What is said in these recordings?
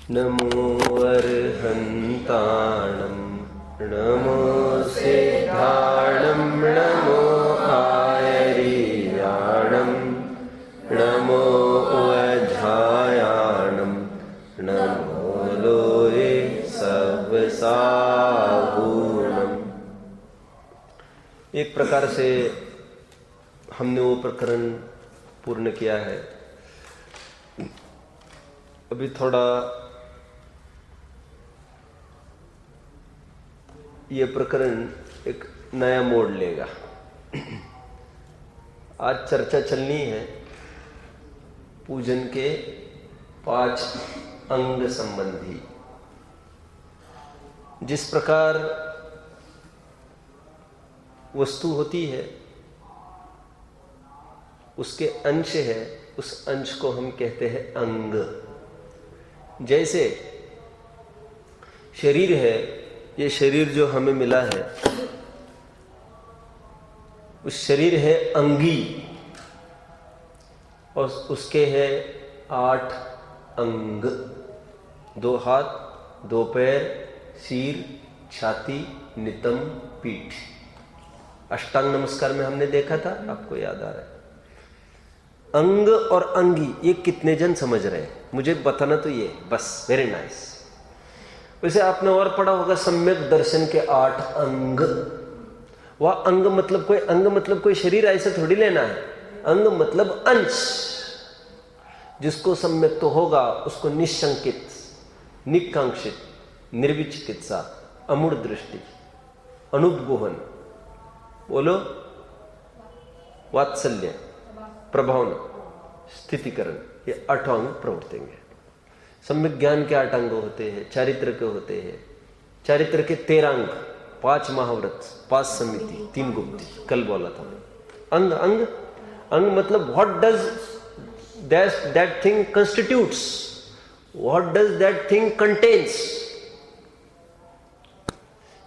नमो अर्हन्ताणं नमो सिद्धाणं नमो आयर्याणं नमो वज्रायाणं नमो लोहे सवसाहूणम्। एक प्रकार से हमने वो प्रकरण पूर्ण किया है। अभी थोड़ा ये प्रकरण एक नया मोड़ लेगा। आज चर्चा चलनी है पूजन के 5 अंग संबंधी। जिस प्रकार वस्तु होती है उसके अंश है, उस अंश को हम कहते हैं अंग। जैसे शरीर है, ये शरीर जो हमें मिला है उस शरीर है अंगी, और उसके है 8 अंग। 2 हाथ, 2 पैर, सिर, छाती, नितंब, पीठ। अष्टांग नमस्कार में हमने देखा था, आपको याद आ रहा है। अंग और अंगी ये कितने जन समझ रहे हैं मुझे बताना तो ये बस। Very nice. वैसे आपने और पढ़ा होगा सम्यक दर्शन के 8 अंग। वह अंग मतलब कोई शरीर ऐसे थोड़ी लेना है। अंग मतलब अंश। जिसको सम्यक तो होगा उसको निशंकित, निकांक्षित, निर्विचिकित्सा, अमूढ़ दृष्टि, अनुद्गोहन, बोलो, वात्सल्य, प्रभावना, स्थितिकरण, ये 8 अंग प्रवर्तेंगे। सम्यक ज्ञान के 8 अंग होते हैं, चारित्र के होते हैं। चारित्र के 13 अंग, 5 महाव्रत, 5 समिति, 3 गुप्ति, कल बोला था। अंग अंग अंग मतलब what does that thing constitutes, what does that thing contains.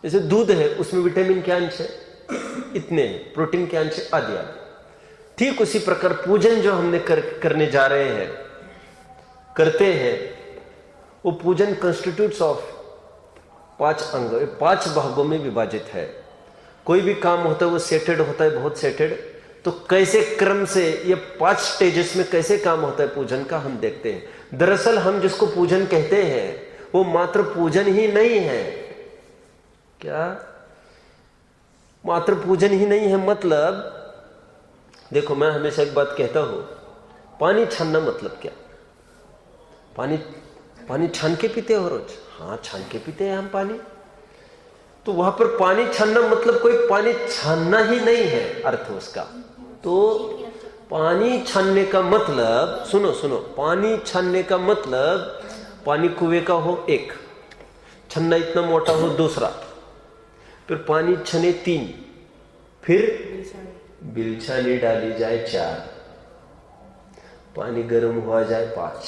जैसे दूध है, उसमें विटामिन के अंश है इतने, प्रोटीन के अंश आदि आदि। ठीक उसी प्रकार पूजन जो हमने करने जा रहे हैं, करते हैं, वो पूजन कंस्टिट्यूट्स ऑफ 5 अंग, 5 भागों में विभाजित है। कोई भी काम होता है वो सेटेड होता है, बहुत सेटेड। तो कैसे क्रम से ये 5 स्टेजेस में कैसे काम होता है पूजन का हम देखते हैं। दरअसल हम जिसको पूजन कहते हैं वो मात्र पूजन ही नहीं है। क्या मात्र पूजन ही नहीं है? मतलब देखो, मैं हमेशा एक बात कहता हूं, पानी छानना मतलब क्या? पानी छान के पीते हो रोज? हाँ, छान के पीते हैं हम पानी। तो वहां पर पानी छानना मतलब कोई पानी छानना ही नहीं है अर्थ उसका। तो पानी छानने का मतलब, सुनो, पानी छानने का मतलब पानी कुएं का हो 1, छन्ना इतना मोटा हो 2, फिर पानी छने 3, फिर बिलछानी डाली जाए 4, पानी गर्म हुआ जाए 5।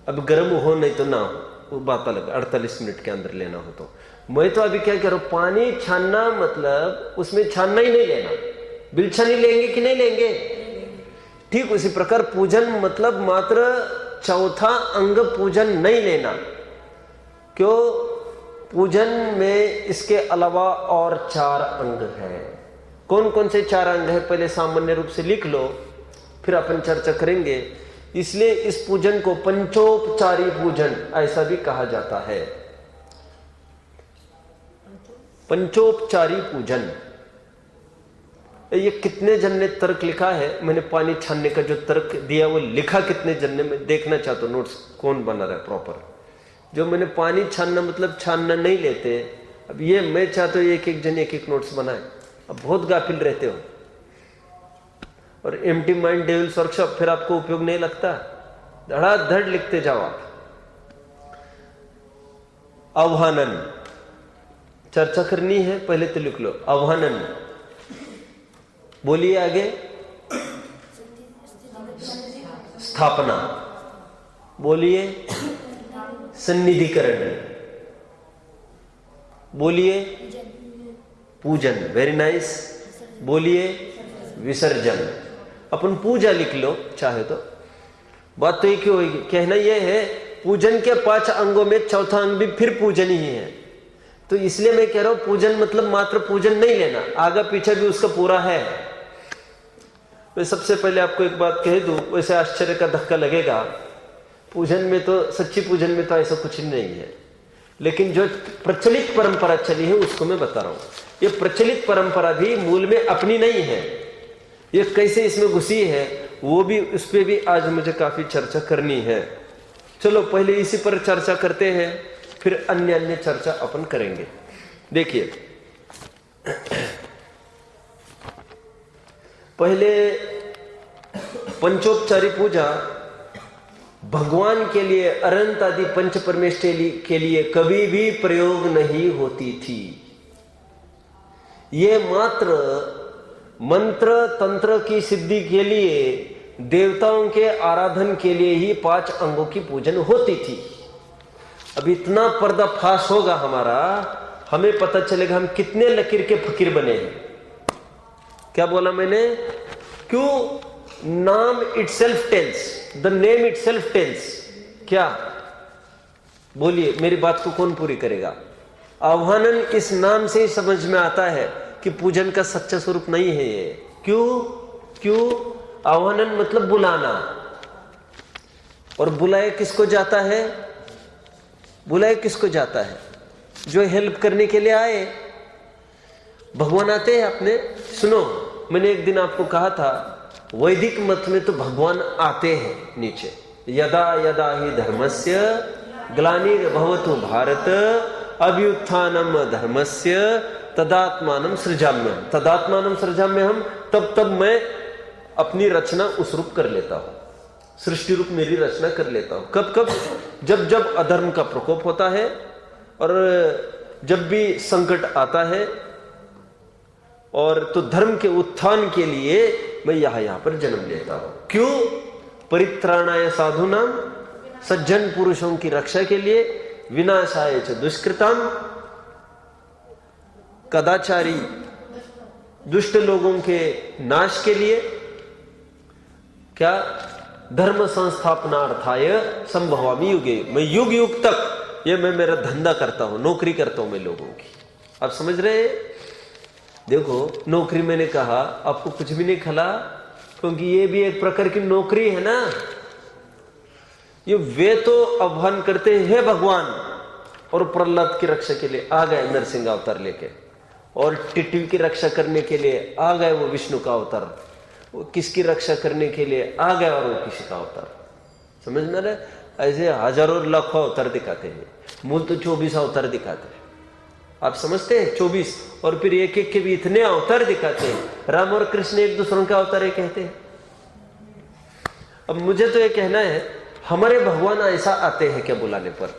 अब गर्म हो नहीं तो ना हो, वो बात अलग, 48 मिनट के अंदर लेना हो तो। मैं तो अभी क्या कह रहा हूं, पानी छानना मतलब उसमें छानना ही नहीं लेना। बिलछानी लेंगे कि नहीं लेंगे? ठीक उसी प्रकार पूजन मतलब मात्र चौथा अंग पूजन नहीं लेना। क्यों? पूजन में इसके अलावा और 4 अंग हैं। कौन कौन से 4 अंग है पहले सामान्य रूप से लिख लो, फिर अपन चर्चा करेंगे। इसलिए इस पूजन को पंचोपचारी पूजन ऐसा भी कहा जाता है। पंचोपचारी पूजन। ये कितने जन ने तर्क लिखा है? मैंने पानी छानने का जो तर्क दिया वो लिखा कितने जन ने, मैं देखना चाहता हूं नोट्स कौन बना रहा है प्रॉपर। जो मैंने पानी छानना मतलब छानना नहीं लेते। अब ये मैं चाहता हूं एक जन एक नोट्स बनाए। अब बहुत गाफिल रहते हो और एम्प्टी माइंड डेविल्स वर्कशॉप फिर आपको उपयोग नहीं लगता। धड़ाधड़ लिखते जाओ आप। आह्वानन, चर्चा करनी है, पहले तो लिख लो आह्वानन। बोलिए आगे। स्थापना, बोलिए सन्निधिकरण, बोलिए पूजन। Very nice. बोलिए विसर्जन। अपन पूजा लिख लो चाहे तो। बात तो एक ही होगी। कहना यह है पूजन के 5 अंगों में चौथा अंग भी फिर पूजन ही है। तो इसलिए मैं कह रहा हूं पूजन मतलब मात्र पूजन नहीं लेना, आगे पीछे भी उसका पूरा है। मैं सबसे पहले आपको एक बात कह दूं, वैसे आश्चर्य का धक्का लगेगा, पूजन में तो, सच्ची पूजन में तो ऐसा कुछ नहीं है, लेकिन जो प्रचलित परंपरा चली है उसको मैं बता रहा हूं। ये प्रचलित परंपरा भी मूल में अपनी नहीं है, ये कैसे इसमें घुसी है वो भी, उस पर भी आज मुझे काफी चर्चा करनी है। चलो पहले इसी पर चर्चा करते हैं, फिर अन्य अन्य चर्चा अपन करेंगे। देखिए, पहले पंचोपचारी पूजा भगवान के लिए, अनंत आदि पंच परमेश के लिए कभी भी प्रयोग नहीं होती थी। ये मात्र मंत्र तंत्र की सिद्धि के लिए, देवताओं के आराधन के लिए ही 5 अंगों की पूजन होती थी। अब इतना पर्दाफाश होगा हमारा, हमें पता चलेगा हम कितने लकीर के फकीर बने हैं। क्या बोला मैंने? क्यों? नाम itself tells, the name itself tells. क्या? बोलिए, मेरी बात को कौन पूरी करेगा? आह्वानन इस नाम से ही समझ में आता है कि पूजन का सच्चा स्वरूप नहीं है ये। क्यों? आह्वानन मतलब बुलाना, और बुलाए किसको जाता है? बुलाए किसको जाता है? जो हेल्प करने के लिए आए। भगवान आते हैं अपने। सुनो, मैंने एक दिन आपको कहा था, वैदिक मत में तो भगवान आते हैं नीचे। यदा यदा ही धर्मस्य ग्लानिर्भवतु भारत अभ्युत्थानम धर्मस्य तदात्मानं सृजाम्यहम्। तदात्मानं सृजाम्यहम्, तब मैं अपनी रचना उस रूप कर लेता हूं, सृष्टि रूप मेरी रचना कर लेता हूं। कब? जब अधर्म का प्रकोप होता है और जब भी संकट आता है, और तो धर्म के उत्थान के लिए मैं यहां पर जन्म लेता हूं। क्यों? परित्राणाय साधूनां, सज्जन पुरुषों की रक्षा के लिए, विनाशाय च दुष्कृताम, कदाचारी दुष्ट लोगों के नाश के लिए। क्या? धर्म संस्थापनार्थाय संभवामि युगे। मैं युग युग तक ये मैं मेरा धंधा करता हूं, नौकरी करता हूं मैं लोगों की। आप समझ रहे हैं? देखो, नौकरी मैंने कहा आपको कुछ भी नहीं खला, क्योंकि ये भी एक प्रकार की नौकरी है ना। ये वे तो आह्वान करते हैं, हे भगवान, और प्रहलाद की रक्षा के लिए आ गए नरसिंह अवतार लेके, और टिटवी की रक्षा करने के लिए आ गए वो विष्णु का अवतार, वो किसकी रक्षा करने के लिए आ गए और वो किसी का अवतार। समझ में रहे? ऐसे हजारों लाखों अवतार दिखाते हैं, मूल तो 24 अवतार दिखाते हैं। आप समझते हैं? 24, और फिर एक एक के भी इतने अवतार दिखाते हैं। राम और कृष्ण एक दूसरों के अवतार ही कहते हैं। अब मुझे तो ये कहना है, हमारे भगवान ऐसा आते हैं क्या बुलाने पर?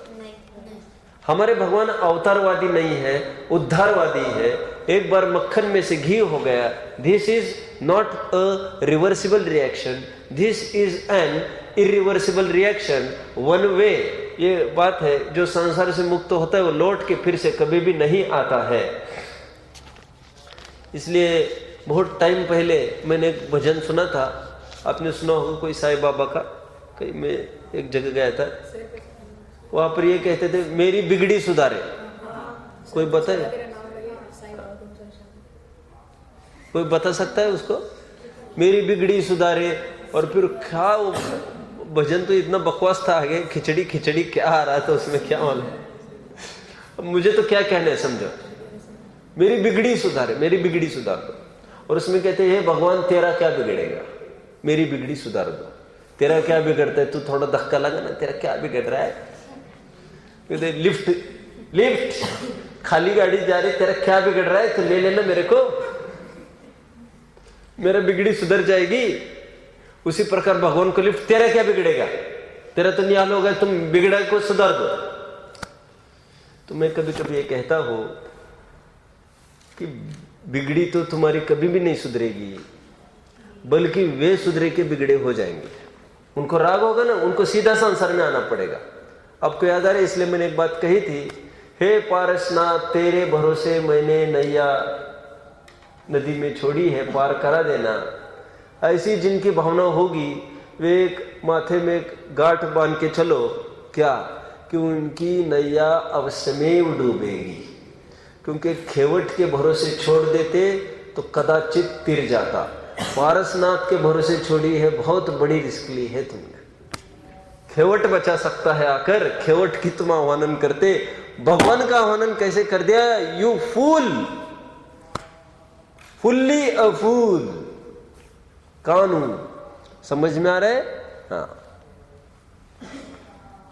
हमारे भगवान अवतारवादी नहीं है, उद्धारवादी है। एक बार मक्खन में से घी हो गया, this is not a reversible reaction, this is an irreversible reaction, one way. ये बात है, जो संसार से मुक्त होता है वो लौट के फिर से कभी भी नहीं आता है। इसलिए बहुत टाइम पहले मैंने एक भजन सुना था, आपने सुना होगा, कोई साईं बाबा का। कहीं मैं एक जगह गया था, वहां पर ये कहते थे, मेरी बिगड़ी सुधारे। कोई बताए? कोई बता सकता है उसको? मेरी बिगड़ी सुधारे। और फिर क्या वो भजन तो इतना बकवास था, आगे खिचड़ी खिचड़ी क्या आ रहा था उसमें, क्या मालूम। अब मुझे तो क्या कहना है, समझो, मेरी बिगड़ी सुधारे, मेरी बिगड़ी सुधार दो। और उसमें कहते हैं, भगवान तेरा क्या बिगड़ेगा, मेरी बिगड़ी सुधार दो। तेरा क्या बिगड़ता है? तू थोड़ा धक्का लगा ना, तेरा क्या बिगड़ रहा है? कहते लिफ्ट खाली गाड़ी जा रही, तेरा क्या बिगड़ रहा है? तो ले लेना मेरे को, मेरा बिगड़ी सुधर जाएगी। उसी प्रकार भगवान को लिफ्ट, तेरा क्या बिगड़ेगा, तेरा तो निहाल होगा, तुम बिगड़ा को सुधार दो। तो मैं कभी कभी ये कहता हूं कि बिगड़ी तो तुम्हारी कभी भी नहीं सुधरेगी, बल्कि वे सुधरे के बिगड़े हो जाएंगे। उनको राग होगा ना, उनको सीधा संसार में आना पड़ेगा। आपको याद आ रहा है, इसलिए मैंने एक बात कही थी, हे पारसनाथ तेरे भरोसे मैंने नैया नदी में छोड़ी है, पार करा देना। ऐसी जिनकी भावना होगी, वे एक माथे में एक गांठ बांध के चलो, क्या कि उनकी नैया अवश्यमेव डूबेगी, क्योंकि खेवट के भरोसे छोड़ देते तो कदाचित तिर जाता। पारसनाथ के भरोसे छोड़ी है, बहुत बड़ी रिस्क ली है तुमने। खेवट बचा सकता है आकर, खेवट की तुम आह्वान करते, भगवान का आह्वान कैसे कर दिया? यू फूल, फुल्ली अ फूल। कानून समझ में आ रहा है? हाँ,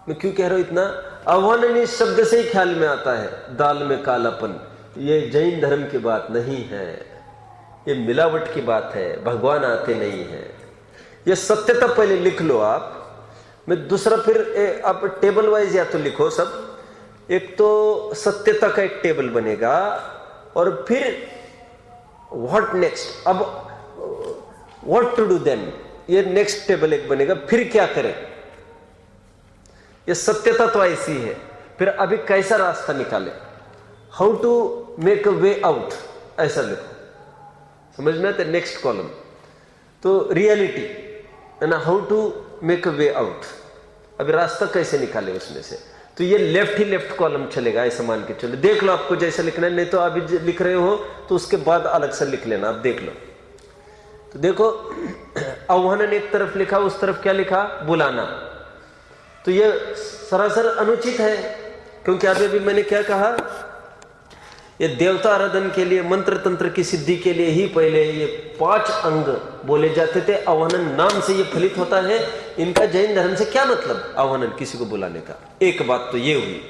मैं क्यों कह रहा हूं इतना? आह्वान इस शब्द से ही ख्याल में आता है, दाल में कालापन। ये जैन धर्म की बात नहीं है, ये मिलावट की बात है, भगवान आते नहीं है। ये सत्यता पहले लिख लो आप। मैं दूसरा फिर आप टेबल वाइज या तो लिखो सब। एक तो सत्यता का एक टेबल बनेगा, और फिर व्हाट नेक्स्ट, अब व्हाट टू डू देन, ये नेक्स्ट टेबल एक बनेगा। फिर क्या करें? ये सत्यता तो ऐसी है, फिर अभी कैसा रास्ता निकाले, how to make a way out, ऐसा लिखो। समझ में आता है? नेक्स्ट कॉलम तो रियलिटी है ना, how to make a way out, अभी रास्ता कैसे निकाले उसमें से। तो ये लेफ्ट ही लेफ्ट कॉलम चलेगा, ऐसा मान के चलो। देख लो आपको जैसा लिखना है, नहीं तो अभी लिख रहे हो तो उसके बाद अलग से लिख लेना, आप देख लो। तो देखो, आह्वान एक तरफ लिखा, उस तरफ क्या लिखा? बुलाना। तो ये सरासर अनुचित है, क्योंकि अभी मैंने क्या कहा, ये देवता आराधन के लिए, मंत्र तंत्र की सिद्धि के लिए ही पहले ये 5 अंग बोले जाते थे। आह्वान नाम से ये फलित होता है। इनका जैन धर्म से क्या मतलब आह्वान किसी को बुलाने का? एक बात तो ये हुई।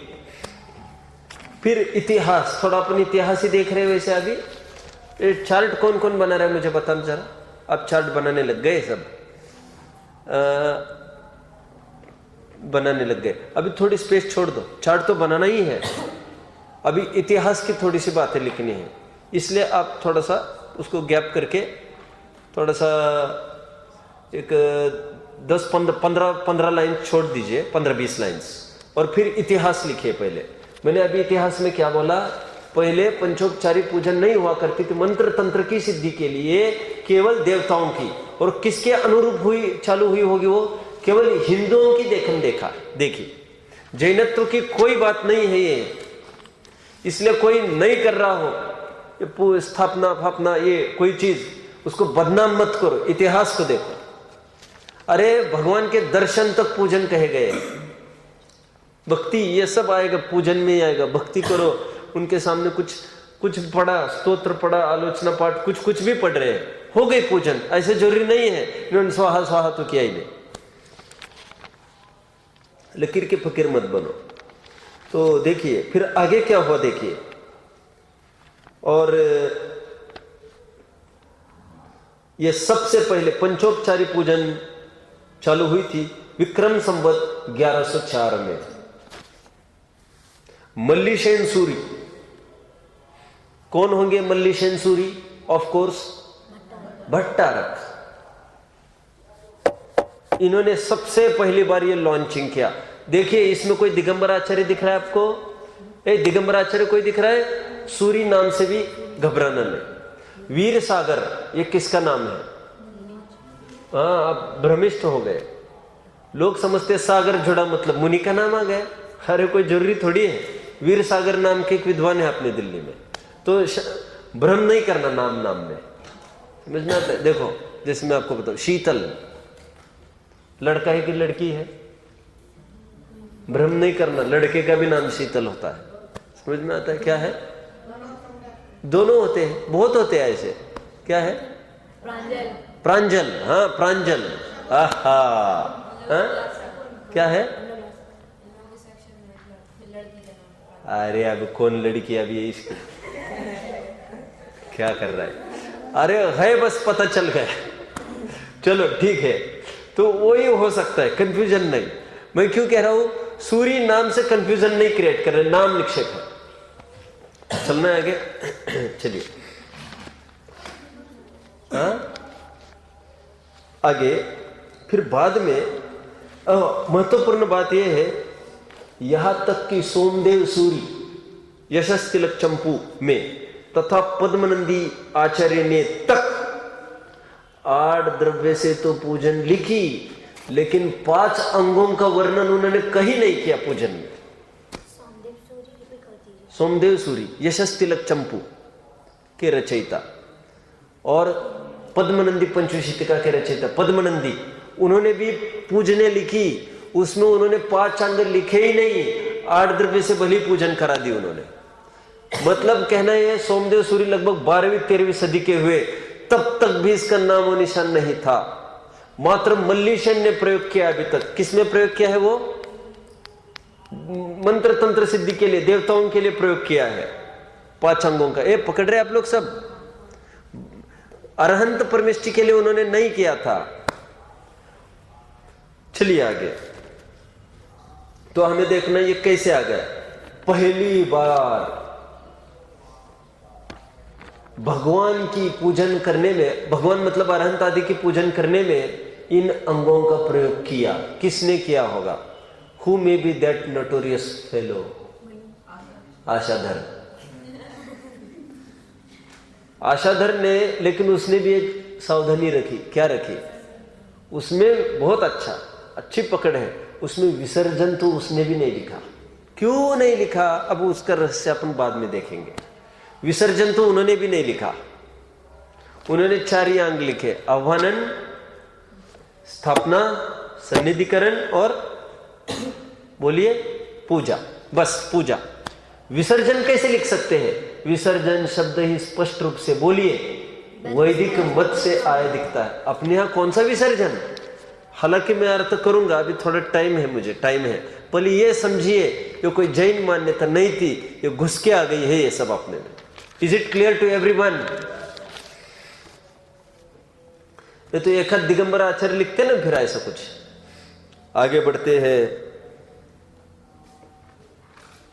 फिर इतिहास, थोड़ा अपन इतिहास ही देख रहे हैं वैसे। अभी चार्ट कौन कौन बना रहा है मुझे बताना जरा। अब चार्ट बनाने लग गए सब, बनाने लग गए। अभी थोड़ी स्पेस छोड़ दो, चार्ट तो बनाना ही है। अभी इतिहास की थोड़ी सी बातें लिखनी है, इसलिए आप थोड़ा सा उसको गैप करके थोड़ा सा एक 10-15 लाइन छोड़ दीजिए, 15-20 लाइन्स, और फिर इतिहास लिखिए पहले। मैंने अभी इतिहास में क्या बोला? पहले पंचोपचारी पूजन नहीं हुआ करती थी। मंत्र तंत्र की सिद्धि के लिए केवल देवताओं की, और किसके अनुरूप हुई चालू हुई होगी? वो केवल हिंदुओं की देखी। जैनत्व की कोई बात नहीं है ये, इसलिए कोई नहीं कर रहा हो ये स्थापना फापना, ये कोई चीज, उसको बदनाम मत करो। इतिहास को देखो। अरे भगवान के दर्शन तक पूजन कहे गए, भक्ति ये सब आएगा, पूजन में ही आएगा। भक्ति करो, उनके सामने कुछ पढ़ा, स्तोत्र पढ़ा, आलोचना पाठ, कुछ भी पढ़ रहे हैं, हो गए पूजन। ऐसे जरूरी नहीं है इन्होंने स्वाहा स्वाहा तो किया ही नहीं। लकीर के फकीर मत बनो। तो देखिए फिर आगे क्या हुआ, देखिए। और ये सबसे पहले पंचोपचारी पूजन चालू हुई थी विक्रम संवत 1104 में। मल्लीशेन सूरी, कौन होंगे मल्लीशेन सूरी? ऑफ कोर्स भट्टारक। इन्होंने सबसे पहली बार ये लॉन्चिंग किया। देखिए इसमें कोई दिगंबर आचार्य दिख रहा है आपको? दिगंबर आचार्य कोई दिख रहा है? सूरी नाम से भी घबराना नहीं। वीर सागर ये किसका नाम है? हाँ, आप भ्रमिष्ट हो गए। लोग समझते सागर जुड़ा मतलब मुनि का नाम आ गया। अरे कोई जरूरी थोड़ी है। वीर सागर नाम के एक विद्वान है अपने दिल्ली में, तो भ्रम नहीं करना नाम में। समझ में आता है? देखो जैसे मैं आपको बताऊं, शीतल लड़का है कि लड़की है? भ्रम नहीं करना, लड़के का भी नाम शीतल होता है। समझ में आता है? क्या है? दोनों होते हैं, बहुत होते हैं ऐसे। क्या है? प्रांजल। हाँ प्रांजल। आहा, हाँ क्या है? अरे अब कौन लड़की, अभी ये इसकी क्या कर रहा है? अरे है, बस पता चल गया। चलो ठीक है, तो वही हो सकता है, कंफ्यूजन नहीं। मैं क्यों कह रहा हूं? सूरी नाम से कंफ्यूजन नहीं क्रिएट कर रहे, नाम निक्षेप है। चलना है आगे। चलिए आगे। फिर बाद में महत्वपूर्ण बात यह है, यहां तक कि सोमदेव सूरी यशस तिलक चंपू में तथा पद्मनंदी आचार्य ने तक 8 द्रव्य से तो पूजन लिखी, लेकिन 5 अंगों का वर्णन उन्होंने कहीं नहीं किया पूजन में। सोमदेव सूरी यशस तिलक चंपू के रचयिता और पद्मनंदी पंचविशितिका के रचयिता पद्मनंदी, उन्होंने भी पूजने लिखी, उसमें उन्होंने 5 अंग लिखे ही नहीं, 8 द्रव्य से भली पूजन करा दी उन्होंने। मतलब कहना है सोमदेव सूरी लगभग 12वीं 13वीं सदी के हुए, तब तक भी इसका नामो निशान नहीं था। मात्र मल्लीशन ने प्रयोग किया अभी तक। किसमें प्रयोग किया है? वो मंत्र तंत्र सिद्धि के लिए, देवताओं के लिए प्रयोग किया है 5 अंगों का। ये पकड़ रहे आप लोग सब? अरहंत परमेष्टि के लिए उन्होंने नहीं किया था। चलिए आगे। तो हमें देखना ये कैसे आ गया। पहली बार भगवान की पूजन करने में, भगवान मतलब अरहंत आदि की पूजन करने में इन अंगों का प्रयोग किया। किसने किया होगा? Who may be that notorious fellow? Ashadhar. Ashadhar ने, लेकिन उसने भी एक सावधानी रखी। क्या रखी? उसमें बहुत अच्छी पकड़ है। उसमें विसर्जन तो उसने भी नहीं लिखा। क्यों नहीं लिखा? अब उसका रहस्य अपन बाद में देखेंगे। विसर्जन तो उन्होंने भी नहीं लिखा। उन्होंने 4 ही अंग लिखे, आह्वानन, स्थापना, सन्निधिकरण और बोलिए पूजा। बस पूजा। विसर्जन कैसे लिख सकते हैं? विसर्जन शब्द ही स्पष्ट रूप से बोलिए वैदिक मत से आया दिखता है। अपने यहां कौन सा विसर्जन? हालांकि मैं अर्थ करूंगा, अभी थोड़ा टाइम है, मुझे टाइम है। पहले ये समझिए, ये कोई जैन मान्यता नहीं थी, ये घुस के आ गई है ये सब अपने में। Is it clear to everyone? ये तो एक दिगंबर आचार्य लिखते ना, फिर ऐसा कुछ। आगे बढ़ते हैं।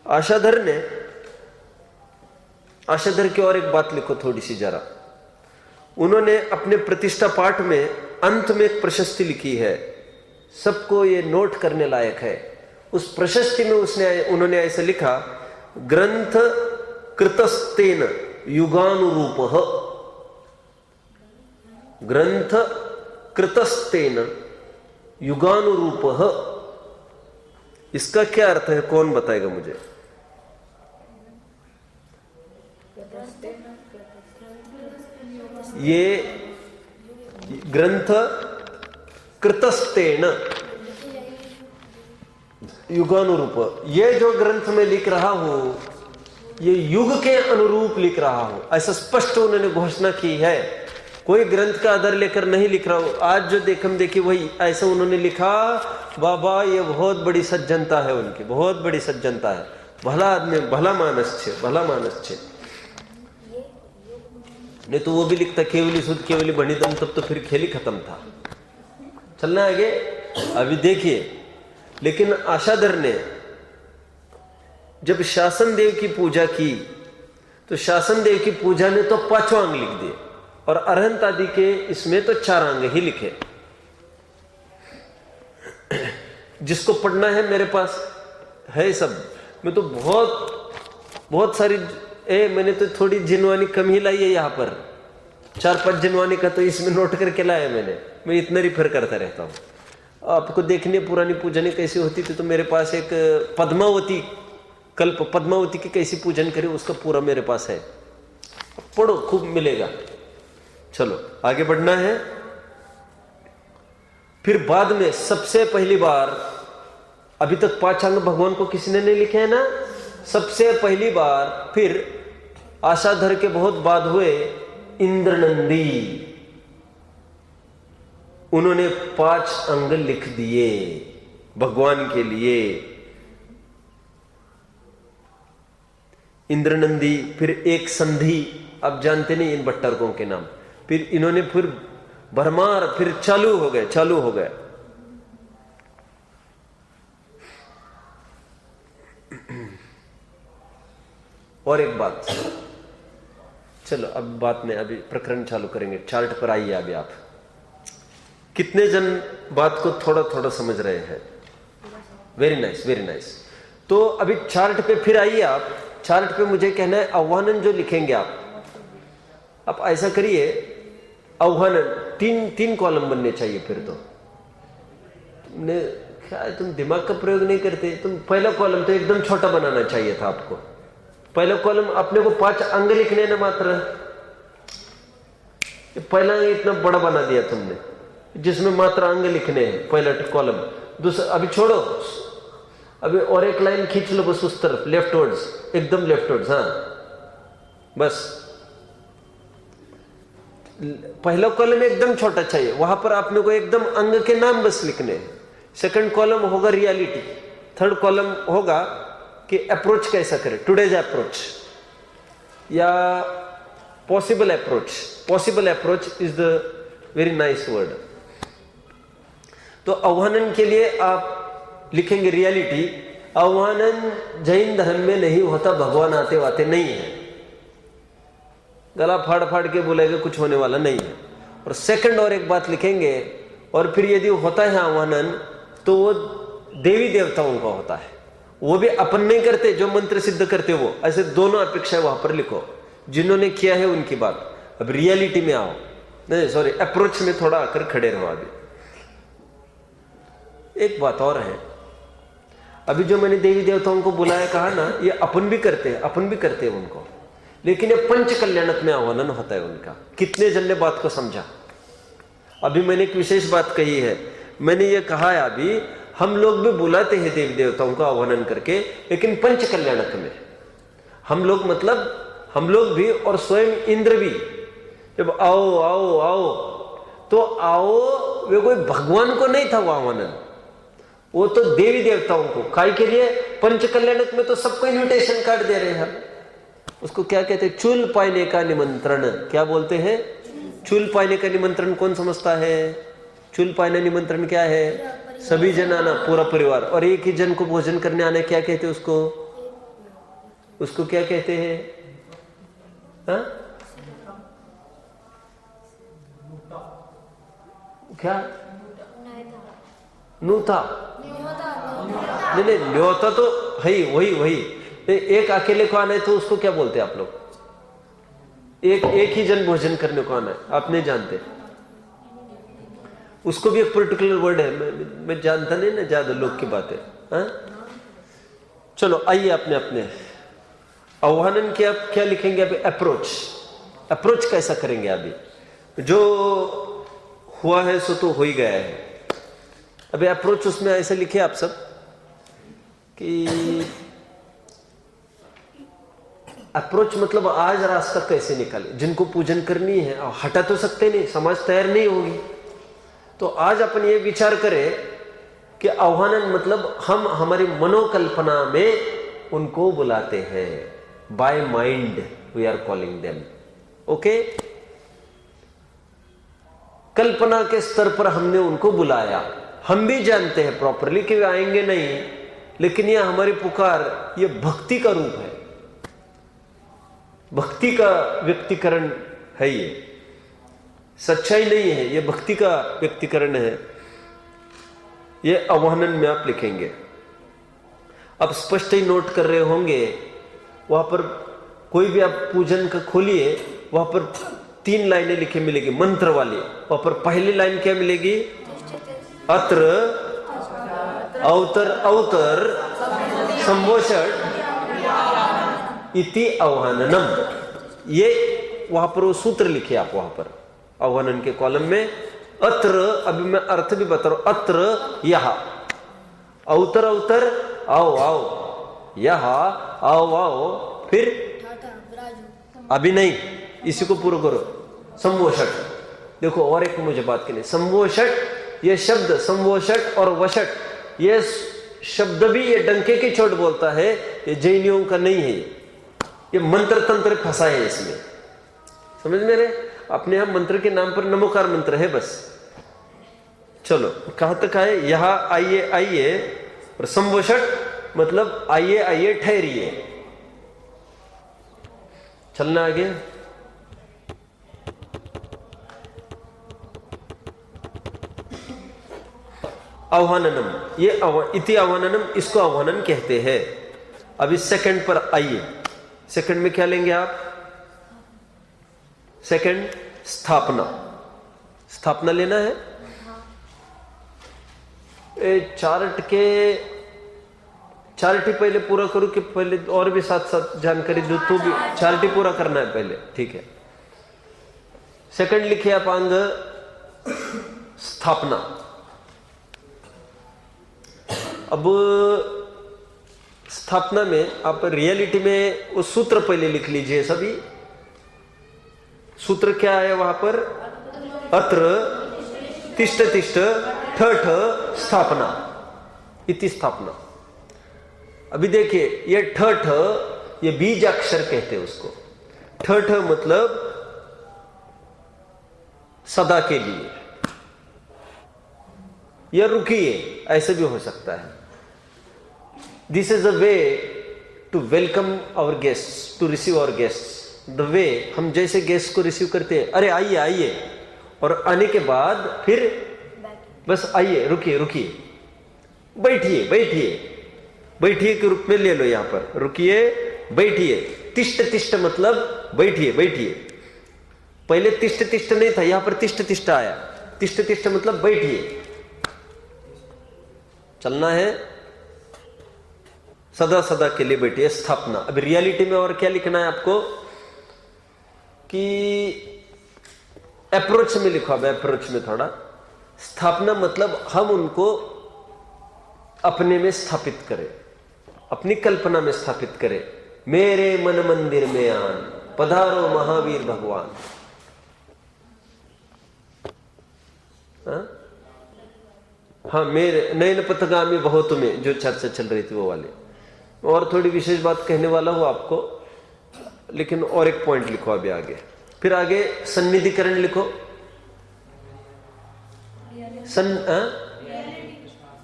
आशाधर की और एक बात लिखो थोड़ी सी जरा। उन्होंने अपने प्रतिष्ठा पाठ में अंत में एक प्रशस्ति लिखी है, सबको ये नोट करने लायक है। उस प्रशस्ति में उन्होंने ऐसा लिखा, ग्रंथ कृतस्तेन युगानुरूपः। ग्रंथ कृतस्तेन युगानुरूपः, इसका क्या अर्थ है? कौन बताएगा मुझे? ये ग्रंथ कृतस्तेन युगानुरूप, ये जो ग्रंथ में लिख रहा हूं ये युग के अनुरूप लिख रहा हूं, ऐसा स्पष्ट उन्होंने घोषणा की है। कोई ग्रंथ का आधार लेकर नहीं लिख रहा हूं। आज जो देखम देखी वही ऐसा उन्होंने लिखा। बाबा ये बहुत बड़ी सज्जनता है उनकी, बहुत बड़ी सज्जनता है। भला आदमी, भला मानस छे, भला मानस छे। नहीं तो वो भी लिखता केवली शुद्ध केवली भणितम, तब तो फिर खेल ही खत्म था। चलना आगे। अभी देखिए, लेकिन आशाधर ने जब शासन देव की पूजा की तो शासन देव की पूजा ने तो 5 अंग लिख दिए, और अरहंत आदि के इसमें तो 4 अंग ही लिखे। जिसको पढ़ना है मेरे पास है सब। मैं तो बहुत सारी मैंने तो थोड़ी जिनवानी कम ही लाई है यहाँ पर। 4-5 जिनवानी का तो इसमें नोट करके लाया मैंने। मैं इतना रिफर करता रहता हूँ। आपको देखने पुरानी पूजने कैसी होती थी, तो मेरे पास एक पद्मावती, कल्प पद्मावती की कैसी पूजन करी उसका पूरा मेरे पास है। पढ़ो, खूब मिलेगा। चलो आगे बढ़ना है। फिर बाद में सबसे पहली बार, अभी तक 5 अंग भगवान को किसी ने नहीं लिखे है ना, सबसे पहली बार फिर आशाधर के बहुत बाद हुए इंद्रनंदी, उन्होंने 5 अंग लिख दिए भगवान के लिए। इंद्रनंदी, फिर एक संधि, अब जानते नहीं इन भट्टारकों के नाम। फिर इन्होंने फिर भरमार, फिर चालू हो गए। और एक बात, चलो अब बात में अभी प्रकरण चालू करेंगे। चार्ट पर आइए अभी। आप कितने जन बात को थोड़ा थोड़ा समझ रहे हैं? Very nice, very nice. तो अभी चार्ट पे फिर आइए आप। चार्ट पे मुझे कहना है आह्वानन जो लिखेंगे आप ऐसा करिए, आह्वानन 3 कॉलम बनने चाहिए। फिर तो तुमने क्या है, तुम दिमाग का प्रयोग नहीं करते। तुम पहला कॉलम तो एकदम छोटा बनाना चाहिए था आपको। पहला कॉलम अपने को 5 अंग लिखने ना मात्र, पहला इतना बड़ा बना दिया तुमने जिसमें मात्र अंग लिखने हैं, पहला कॉलम। दूसरा अभी छोड़ो, अभी और एक लाइन खींच लो बस उस तरफ, लेफ्टवर्ड्स, एकदम लेफ्टवर्ड्स। हाँ बस, पहला कॉलम एकदम छोटा चाहिए, वहां पर आपने को एकदम अंग के नाम बस लिखने हैं। सेकंड कॉलम होगा रियलिटी, थर्ड कॉलम होगा कि अप्रोच कैसा करें, टुडेज अप्रोच या possible approach. Possible approach is the very nice word. तो आह्वानन के लिए आप लिखेंगे रियलिटी। आह्वानन जैन धर्म में नहीं होता, भगवान आते वाते नहीं है, गला फाड़ फाड़ के बोलेगा कुछ होने वाला नहीं है। और सेकंड और एक बात लिखेंगे, और फिर यदि होता है आह्वानन तो वो देवी देवताओं का होता है, वो भी अपन नहीं करते, जो मंत्र सिद्ध करते वो। ऐसे दोनों अपेक्षा वहां पर लिखो, जिन्होंने किया है उनकी बात। अब रियलिटी में आओ, नहीं सॉरी अप्रोच में थोड़ा आकर खड़े रहो। अभी एक बात और है, अभी जो मैंने देवी देवताओं को बुलाया कहा ना, ये अपन भी करते हैं, अपन भी करते हैं उनको, लेकिन ये पंच कल्याणक में आह्वान होता है उनका। कितने जन ने बात को समझा? अभी मैंने एक विशेष बात कही है, मैंने ये कहा है अभी हम लोग भी बुलाते हैं देवी देवताओं को आह्वान करके, लेकिन पंच कल्याणक में। हम लोग मतलब हम लोग भी और स्वयं इंद्र भी, जब आओ आओ आओ तो आओ, वे कोई भगवान को नहीं था वो आह्वान, वो तो देवी देवताओं को। काय के लिए? पंच कल्याणक में तो सबको इन्विटेशन कार्ड दे रहे हैं हम। उसको क्या कहते हैं? चूल पाने का निमंत्रण। क्या बोलते हैं? चूल पाने का निमंत्रण कौन समझता है? चूल पाने निमंत्रण क्या है? सभी जन आना, पूरा परिवार, और एक ही जन को भोजन करने आना। क्या कहते हैं उसको? उसको क्या कहते हैं? हाँ? क्या? नूथा? नहीं नहीं, न्योता तो है ही, वही। एक अकेले को आना है तो उसको क्या बोलते हैं आप लोग? एक ही जन भोजन करने को आना है, आप नहीं जानते? उसको भी एक पर्टिकुलर वर्ड है, मैं जानता नहीं ना ज्यादा लोग की बातें। हाँ चलो आइए अपने अपने आह्वानन के आप क्या लिखेंगे? अभी अप्रोच कैसा करेंगे? अभी जो हुआ है सो तो हो ही गया है। अभी अप्रोच उसमें ऐसे लिखे आप सब कि अप्रोच मतलब आज रास्ता कैसे निकाले। जिनको पूजन करनी है हटा तो सकते नहीं, समाज तैयार नहीं होगी, तो आज अपन ये विचार करें कि आह्वानन मतलब हम हमारी मनोकल्पना में उनको बुलाते हैं। By mind we are calling them. Okay, कल्पना के स्तर पर हमने उनको बुलाया। हम भी जानते हैं प्रॉपरली कि वे आएंगे नहीं, लेकिन यह हमारी पुकार, यह भक्ति का रूप है, भक्ति का व्यक्तिकरण है। ये सच्चाई नहीं है, यह भक्ति का व्यक्तिकरण है। यह आह्वानन में आप लिखेंगे। अब स्पष्ट ही नोट कर रहे होंगे, वहां पर कोई भी आप पूजन का खोलिए, वहां पर 3 लाइनें लिखे मिलेगी मंत्र वाली। वहां पर पहली लाइन क्या मिलेगी? अत्र अवतर अवतर संभोषट इति आह्वाननम। ये वहां पर वो सूत्र लिखे आप वहां पर आह्वानन के कॉलम में। अत्र, अभी मैं अर्थ भी बता रहा हूं, अत्र यहां, अवतर अवतर आओ आओ, यहां आओ आओ, फिर अभी नहीं, इसी को पूरा करो। संभोषट, देखो और एक मुझे बात करनी, संभोषट ये शब्द, संभोषट और वशट, ये शब्द भी ये डंके की चोट बोलता है, ये जैनियों का नहीं है। ये मंत्र तंत्र फंसा है इसमें, समझ में रहे? अपने यहां मंत्र के नाम पर नमोकार मंत्र है बस। चलो कहां तक आए? यहां आइए आइए, और संभोषट मतलब आइए आइए, ठहरिए। चलना आगे। आह्वाननम, ये इति आह्वाननम, इसको आह्वानन कहते हैं। अभी सेकंड पर आइए। सेकंड में क्या लेंगे आप? सेकंड स्थापना। स्थापना लेना है। चार्ट ही पहले पूरा करूं कि पहले और भी साथ साथ जानकारी दूं? तो भी चार्ट ही पूरा करना है पहले, ठीक है। सेकंड लिखिए आप अंग स्थापना। अब स्थापना में आप रियलिटी में वो सूत्र पहले लिख लीजिए सभी। सूत्र क्या है वहां पर? अत्र तिष्ठ तिष्ठ ठठ स्थापना इति स्थापना। अभी देखिए ये ठठ, ये बीज अक्षर कहते हैं उसको। ठठ मतलब सदा के लिए, या रुकिए, ऐसे भी हो सकता है। This is a way to welcome our guest, to receive our guest. The way हम जैसे गेस्ट को रिसीव करते हैं, अरे आइए आइए, और आने के बाद फिर बस आइए, रुकिए रुकिए, बैठिए बैठिए, बैठिए के रूप में ले लो यहां पर। रुकिए बैठिए। तिष्ठ तिष्ठ मतलब बैठिए बैठिए। पहले तिष्ठ तिष्ठ नहीं था, यहां पर तिष्ठ तिष्ठ आया। तिष्ठ तिष्ठ मतलब बैठिए, चलना है, सदा सदा के लिए बैठिए। स्थापना। अब रियलिटी में और क्या लिखना है आपको कि अप्रोच में लिखो। अब अप्रोच में थोड़ा स्थापना मतलब हम उनको अपने में स्थापित करें, अपनी कल्पना में स्थापित करें। मेरे मन मंदिर में आन, पधारो महावीर भगवान। हाँ, मेरे नयन पथगामी बहुत में जो चर्चा चल रही थी वो वाले। और थोड़ी विशेष बात कहने वाला हूं आपको, लेकिन और एक पॉइंट लिखो अभी आगे। फिर आगे सन्निधिकरण लिखो।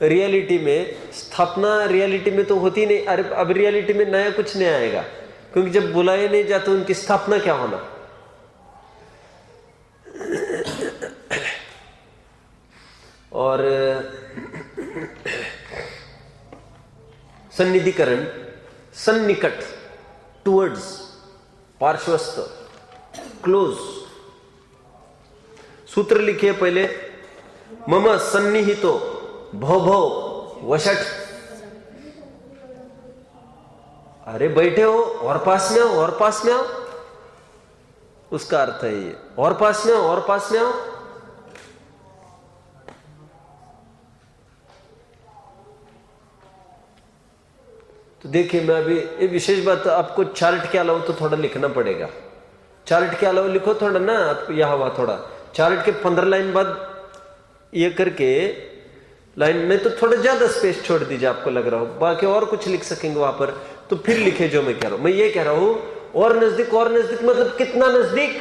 रियलिटी में स्थापना, रियलिटी में तो होती नहीं। अरे अब रियलिटी में नया कुछ नहीं आएगा, क्योंकि जब बुलाए नहीं जाते उनकी स्थापना क्या होना। और सन्निधिकरण, सन्निकट, टुवर्ड्स, पार्श्वस्थ, क्लोज। सूत्र लिखिए पहले। मम सन्निहितो भव वशट। अरे बैठे हो और पास में आओ, और पास में आओ, उसका अर्थ है ये। और पास में आओ, और पास में आओ। तो देखिए, मैं अभी ये विशेष बात आपको चार्ट के अलावा तो थोड़ा लिखना पड़ेगा। चार्ट के अलावा लिखो थोड़ा ना, आप यहां हुआ थोड़ा चार्ट के 15 लाइन बाद ये करके लाइन में तो थोड़ा ज्यादा स्पेस छोड़ दीजिए आपको लग रहा हो, बाकी और कुछ लिख सकेंगे वहां पर तो फिर लिखे जो मैं कह रहा हूं। मैं ये कह रहा हूं और नजदीक, और नजदीक मतलब कितना नजदीक,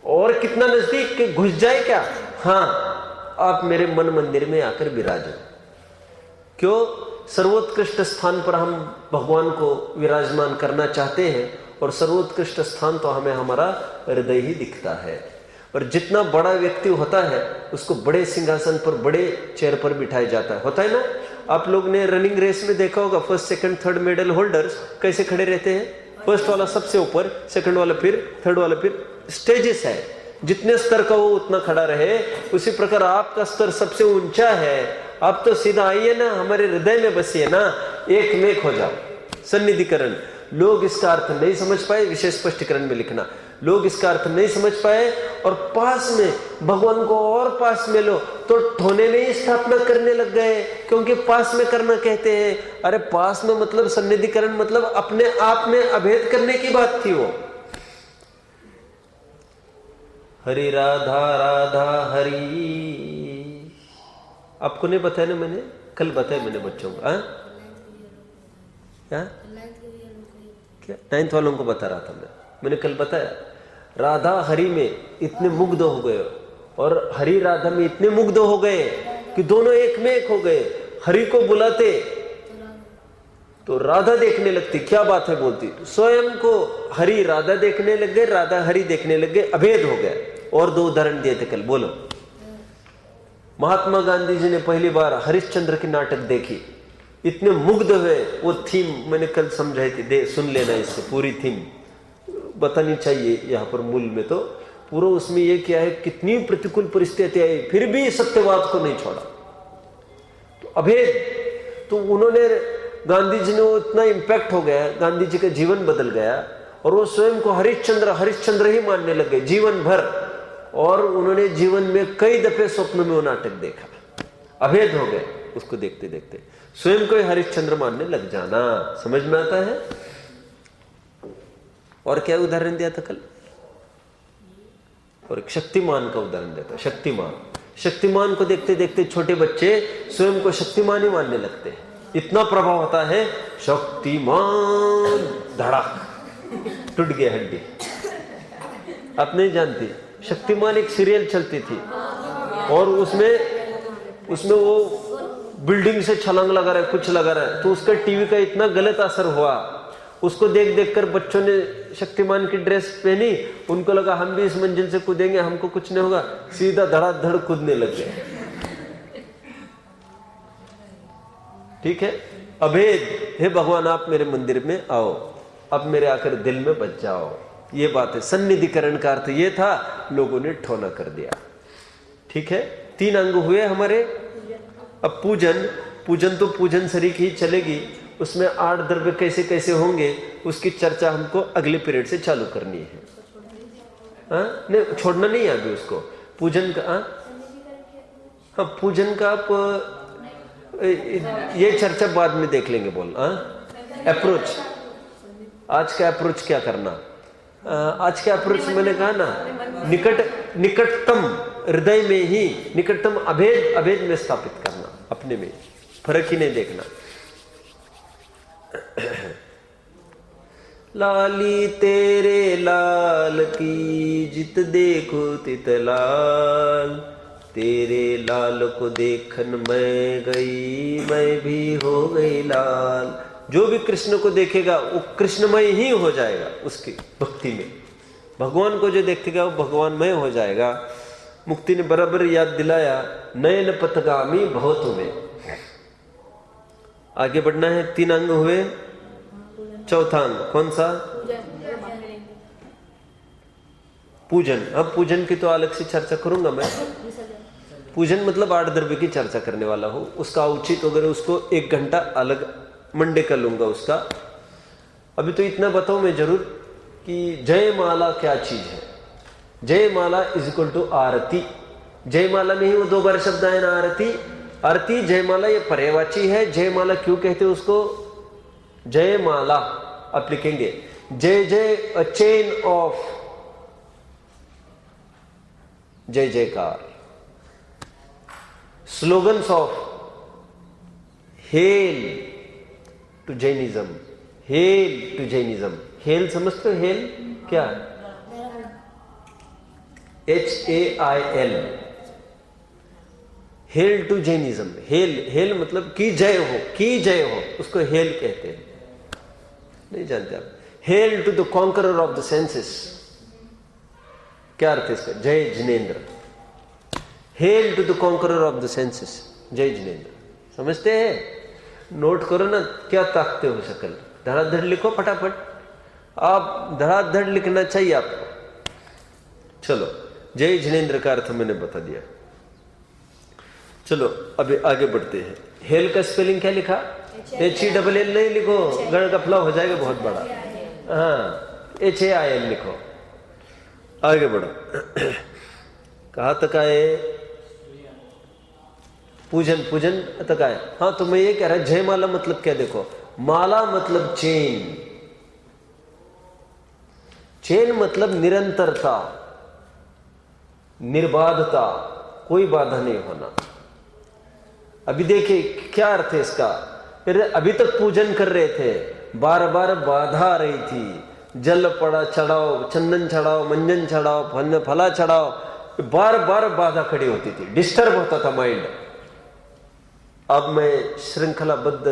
और कितना नजदीक कि घुस जाए क्या? हाँ, आप मेरे मन मंदिर में आकर विराजो। क्यों? सर्वोत्कृष्ट स्थान पर हम भगवान को विराजमान करना चाहते हैं, और सर्वोत्कृष्ट स्थान तो हमें हमारा हृदय ही दिखता है। और जितना बड़ा व्यक्ति होता है उसको बड़े सिंहासन पर, बड़े चेयर पर बिठाया जाता है। होता है ना? आप लोग ने रनिंग रेस में देखा होगा, first second third medal holders कैसे खड़े रहते हैं। फर्स्ट वाला सबसे ऊपर, सेकंड वाला फिर, थर्ड वाला फिर। स्टेजेस है, जितने स्तर का वो उतना खड़ा रहे। उसी प्रकार आपका स्तर सबसे ऊंचा है। आप तो सीधा आइए ना, हमारे हृदय में बसिए ना, एक में खो जाओ। सन्निधिकरण। लोग इसका अर्थ नहीं समझ पाए, विशेष स्पष्टीकरण में लिखना। लोग इसका अर्थ नहीं समझ पाए और पास में भगवान को और पास में लो तो ठोने में ही स्थापना करने लग गए, क्योंकि पास में करना कहते हैं। अरे पास में मतलब सन्निधिकरण मतलब अपने आप में अभेद करने की बात थी वो। हरि राधा राधा हरि। आपको नहीं बताया ना, मैंने कल बताया मैंने बच्चों को। क्या 9th वालों को बता रहा था मैंने कल बताया। राधा हरि में इतने मुग्ध हो गए और हरि राधा में इतने मुग्ध हो गए कि दोनों एक में एक हो गए। हरि को बुलाते तो राधा देखने लगती, क्या बात है बोलती, स्वयं को हरि राधा देखने लग गए, राधा हरि देखने लग गए, अभेद हो गया। और 2 उदाहरण दिए थे कल, बोलो। महात्मा गांधी जी ने पहली बार हरिश्चंद्र की नाटक देखी, इतने मुग्ध हुए। वो थीम मैंने कल समझाई थी, सुन लेना, इससे पूरी थीम बतानी चाहिए यहाँ पर मूल में। तो पूरा उसमें ये क्या है, कितनी प्रतिकूल परिस्थिति आई फिर भी सत्यवाद को नहीं छोड़ा। अभेद। तो उन्होंने, गांधी जी ने, वो इतना इम्पैक्ट हो गया, गांधी जी का जीवन बदल गया और वो स्वयं को हरिश्चंद्र ही मानने लग गए जीवन भर। और उन्होंने जीवन में कई दफे स्वप्न में वो नाटक देखा, अभेद हो गए उसको देखते देखते, स्वयं को हरिश्चंद्र मानने लग जाना। समझ में आता है? और क्या उदाहरण दिया था कल? और एक शक्तिमान का उदाहरण दिया था। शक्तिमान को देखते देखते छोटे बच्चे स्वयं को शक्तिमान ही मानने लगते हैं, इतना प्रभाव होता है। शक्तिमान, धड़ाक, टूट गया हड्डी। आप नहीं जानती, शक्तिमान एक सीरियल चलती थी और उसमें वो बिल्डिंग से छलांग लगा रहा है, कुछ लगा रहा है, तो उसका टीवी का इतना गलत असर हुआ। उसको देख देख कर बच्चों ने शक्तिमान की ड्रेस पहनी, उनको लगा हम भी इस मंजिल से कूदेंगे, हमको कुछ नहीं होगा, सीधा धड़ाधड़ कूदने लग गए। ठीक है, अभेद। हे भगवान, आप मेरे मंदिर में आओ, अब मेरे आकर दिल में बच जाओ। ये बात है। सन्निधिकरण का अर्थ ये था, लोगों ने ठोना कर दिया। ठीक है, 3 अंग हुए हमारे। अब पूजन तो पूजन सरीख ही चलेगी, उसमें 8 द्रव्य कैसे कैसे होंगे उसकी चर्चा हमको अगले पीरियड से चालू करनी है। नहीं, छोड़ना नहीं है अभी उसको। पूजन का हाँ, पूजन का आप ये चर्चा बाद में देख लेंगे। बोल अप्रोच, आज का अप्रोच क्या करना। आज का अप्रोच मैंने कहा ना, निकटतम हृदय में ही, निकटतम अभेद में स्थापित करना, अपने में फर्क ही नहीं देखना। लाली तेरे लाल की जित देखो तित लाल, तेरे लाल को देखन मैं गई, मैं भी हो गई लाल। जो भी कृष्ण को देखेगा वो कृष्णमय ही हो जाएगा उसकी भक्ति में। भगवान को जो देखेगा वो भगवानमय हो जाएगा। मुक्ति ने बराबर याद दिलाया, नयन पथगामी भव तुम्हें। आगे बढ़ना है। 3 अंग हुए, चौथा अंग कौन सा? पूजन। अब पूजन की तो अलग से चर्चा करूंगा मैं। पूजन मतलब 8 द्रव्य की चर्चा करने वाला हूं, उसका उचित वगैरह उसको 1 घंटा अलग मंडे कर लूंगा उसका। अभी तो इतना बताऊं मैं जरूर कि जयमाला क्या चीज है। जयमाला इज इक्वल टू आरती। जयमाला में ही वो 2 बार शब्द आए ना, आरती जयमाला, ये पर्यायवाची है। जयमाला क्यों कहते हैं उसको? जयमाला आप लिखेंगे, जय जय, अ चेन ऑफ जय जयकार, slogans of hail to Jainism, hail to Jainism. Hail समझते हो? हेल क्या? HAIL, hail to Jainism. Hail मतलब की जय हो, की जय हो, उसको हेल कहते हैं। नहीं जानते आप? Hail to the conqueror of the senses. क्या अर्थ है इसका? जय जिनेन्द्र। Hail to the conqueror of the senses, जय जिनेन्द्र। समझते हैं? नोट करो ना, क्या ताकते हो शकल। धड़ाधड़ लिखो फटाफट, आप धड़ाधड़ लिखना चाहिए आपको। चलो, जय जिनेन्द्र का अर्थ मैंने बता दिया। चलो अभी आगे बढ़ते हैं। हेल का स्पेलिंग क्या लिखा? HELL नहीं लिखो, गण का फ्लॉ हो जाएगा बहुत बड़ा। हाँ, HAIL लिखो। आगे बढ़ो। कहाँ तक आए? पूजन तक आए। हाँ, तो मैं ये कह रहा, जयमाला मतलब क्या? देखो, माला मतलब चेन, चेन मतलब निरंतरता, निर्बाधता, कोई बाधा नहीं होना। अभी देखिए क्या अर्थ है इसका। फिर अभी तक पूजन कर रहे थे, बार बार बाधा आ रही थी, जल पड़ा चढ़ाओ, चंदन चढ़ाओ, मंजन चढ़ाओ, फला चढ़ाओ, बार बार बाधा खड़ी होती थी, डिस्टर्ब होता था माइंड। अब मैं श्रृंखलाबद्ध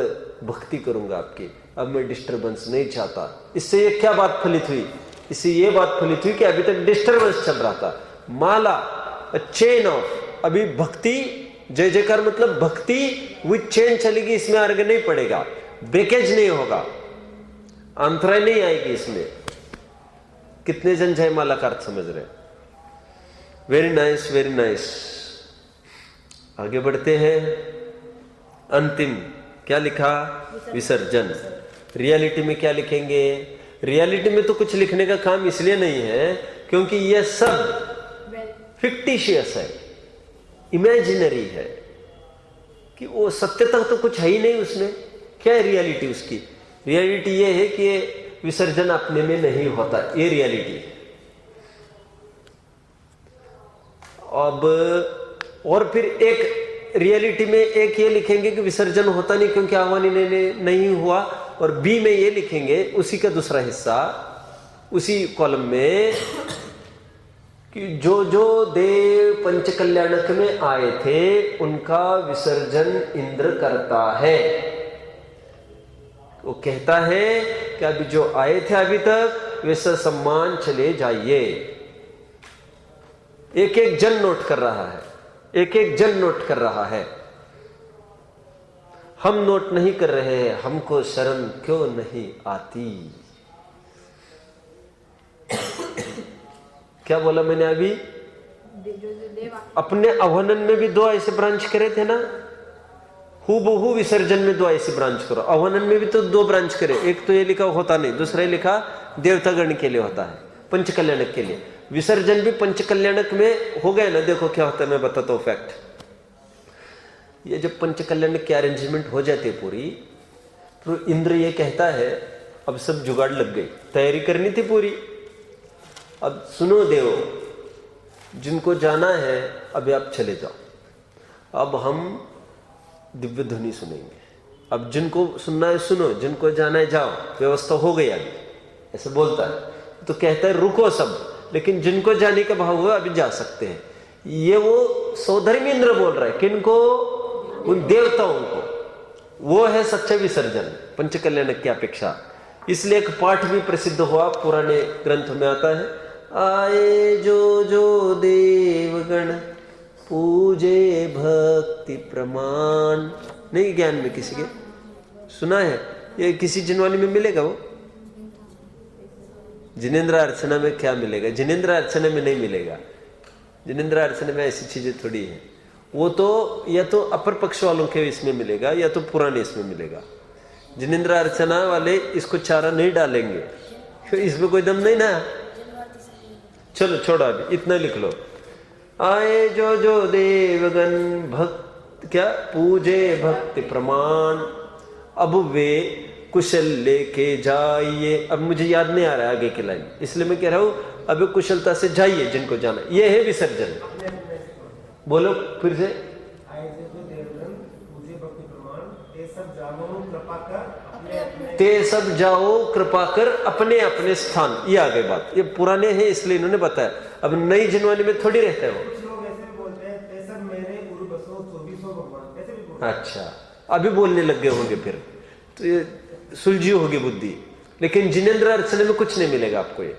भक्ति करूंगा आपकी, अब मैं डिस्टर्बेंस नहीं चाहता। इससे ये क्या बात फलित हुई? इससे ये बात फलित हुई कि अभी तक डिस्टर्बेंस चल रहा था। माला, चेन ऑफ, अभी भक्ति, जय जयकार मतलब भक्ति विथ चेन चलेगी, इसमें आगे नहीं पड़ेगा, ब्रेकेज नहीं होगा, अंतराय नहीं आएगी इसमें। कितने जन जयमाला का अर्थ समझ रहे? Very nice, very nice. आगे बढ़ते हैं। अंतिम क्या लिखा? विसर्जन। रियलिटी में क्या लिखेंगे? रियलिटी में तो कुछ लिखने का काम इसलिए नहीं है क्योंकि यह सब फिक्टिशियस है, इमेजिनरी है, कि वो सत्य तक तो कुछ है ही नहीं उसमें। क्या है रियलिटी उसकी? रियलिटी ये है कि ये विसर्जन अपने में नहीं होता, ये रियलिटी है। अब और फिर एक रियलिटी में एक ये लिखेंगे कि विसर्जन होता नहीं क्योंकि आह्वान नहीं हुआ, और बी में ये लिखेंगे उसी का दूसरा हिस्सा उसी कॉलम में कि जो जो देव पंचकल्याणक में आए थे उनका विसर्जन इंद्र करता है। वो कहता है कि अभी जो आए थे अभी तक वे सम्मान चले जाइए। एक एक जन नोट कर रहा है, एक एक जन नोट कर रहा है। हम नोट नहीं कर रहे हैं, हमको शर्म क्यों नहीं आती। क्या बोला मैंने अभी? अपने आह्वान में भी दो ऐसे ब्रांच करे थे ना, हूबहू विसर्जन में दो ऐसे ब्रांच करो। आह्वान में भी तो दो ब्रांच करे, एक तो ये लिखा होता नहीं, दूसरा ये लिखा देवतागण के लिए होता है, पंचकल्याणक के लिए। विसर्जन भी पंचकल्याणक में हो गए ना। देखो क्या होता है, मैं बताता हूं फैक्ट। ये जब पंचकल्याणक की अरेंजमेंट हो जाती है पूरी, तो इंद्र ये कहता है अब सब जुगाड़ लग गई, तैयारी करनी थी पूरी। अब सुनो देव, जिनको जाना है अभी आप चले जाओ, अब हम दिव्य ध्वनि सुनेंगे। अब जिनको सुनना है सुनो, जिनको जाना है जाओ, व्यवस्था हो गई अभी, ऐसे बोलता है। तो कहता है रुको सब, लेकिन जिनको जाने का भाव हुआ अभी जा सकते हैं। ये वो सौधर्मी इंद्र बोल रहा है, किनको? उन देवताओं को। वो है सच्चा विसर्जन पंचकल्याणक की अपेक्षा। इसलिए एक पाठ भी प्रसिद्ध हुआ, पुराने ग्रंथ में आता है, आए जो जो देवगण पूजे भक्ति प्रमाण। नहीं ज्ञान में किसी के सुना है? ये किसी जिनवानी में मिलेगा वो? जिनेंद्र अर्चना में क्या मिलेगा? जिनेंद्र अर्चना में नहीं मिलेगा। जिनेंद्र अर्चना में ऐसी चीजें थोड़ी है। वो तो या तो अपर पक्ष वालों के इसमें मिलेगा या तो पुराने इसमें मिलेगा। जिनेंद्र अर्चना वाले इसको चारा नहीं डालेंगे, इसमें कोई दम नहीं ना। चलो छोड़ो, अभी इतना लिख लो। आए जो जो देवगण भक्त क्या पूजे भक्ति प्रमाण, अब वे कुशल लेके जाइए। अब मुझे याद नहीं आ रहा है आगे की लाइन, इसलिए मैं कह रहा हूं अब कुशलता से जाइए जिनको जाना। ये है विसर्जन। बोलो फिर से। ते सब जाओ कृपा कर अपने अपने स्थान। ये आगे बात, ये पुराने हैं इसलिए इन्होंने बताया। अब नई जिनवानी में थोड़ी रहता है वो। अच्छा, अभी बोलने लग गए होंगे फिर तो ये सुलझी होगी बुद्धि। लेकिन जिनेंद्र अर्चना में कुछ नहीं मिलेगा आपको ये।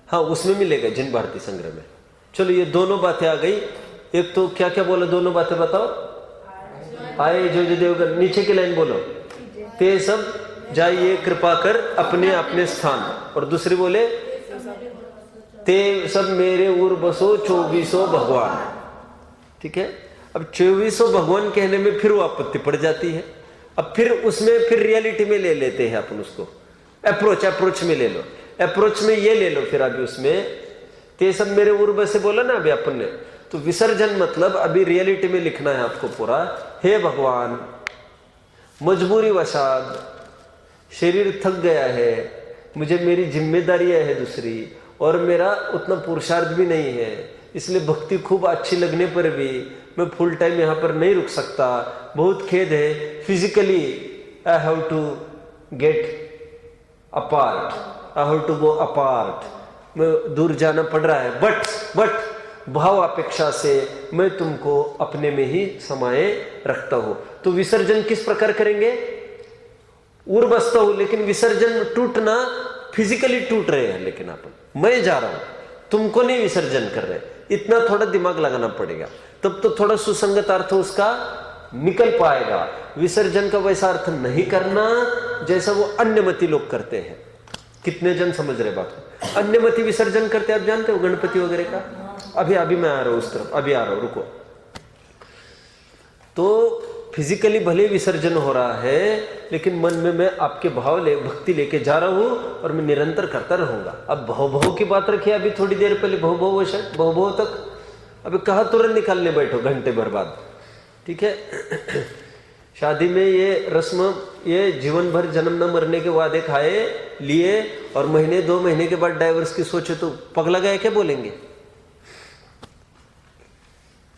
हाँ उसमें मिलेगा, जिन भारती संग्रह में। चलो ये दोनों बातें आ गई। एक तो क्या क्या बोला, दोनों बातें बताओ। आए जो जो देवगण, नीचे की लाइन बोलो, ते सब जाइए कृपा कर अपने अपने स्थान। और दूसरी बोले ते सब मेरे उर बसो 2400 भगवान। ठीक है, अब 2400 भगवान कहने में फिर वो आपत्ति पड़ जाती है। अब फिर उसमें फिर रियलिटी में ले लेते हैं अपन उसको, अप्रोच में ले लो। अप्रोच में ये ले लो फिर अभी उसमें ते सब मेरे उर्ब से बोला ना अभी अपन ने। तो विसर्जन मतलब अभी रियलिटी में लिखना है आपको पूरा। हे भगवान, मजबूरी वशात शरीर थक गया है, मुझे मेरी जिम्मेदारियां है दूसरी, और मेरा उतना पुरुषार्थ भी नहीं है, इसलिए भक्ति खूब अच्छी लगने पर भी मैं फुल टाइम यहाँ पर नहीं रुक सकता। बहुत खेद है, physically I have to get apart, I have to go apart, मैं दूर जाना पड़ रहा है। बट भाव अपेक्षा से मैं तुमको अपने में ही समाये रखता हूं। तो विसर्जन किस प्रकार करेंगे? उर बसता हूं, लेकिन विसर्जन टूटना फिजिकली टूट रहे हैं, लेकिन अपन मैं जा रहा हूं, तुमको नहीं विसर्जन कर रहे। इतना थोड़ा दिमाग लगाना पड़ेगा, तब तो थोड़ा सुसंगत अर्थ उसका निकल पाएगा। विसर्जन का वैसा अर्थ नहीं करना जैसा वो अन्यमति लोग करते हैं। कितने जन समझ रहे बात को? अन्यमति विसर्जन करते आप जानते हो, गणपति वगैरह का। अभी मैं आ रहा हूं उस तरफ, अभी आ रहा हूं, रुको। तो फिजिकली भले विसर्जन हो रहा है, लेकिन मन में मैं आपके भक्ति लेके जा रहा हूं और मैं निरंतर करता रहूंगा। अब भव की बात रखिए, अभी थोड़ी देर पहले भव तक, अभी कहा तुरंत निकालने बैठो घंटे भर बाद, ठीक है। शादी में ये रस्म, ये जीवन भर जन्म न मरने के वादे खाए लिए और महीने 2 महीने के बाद डाइवर्स की सोचे तो पगला गया क्या बोलेंगे।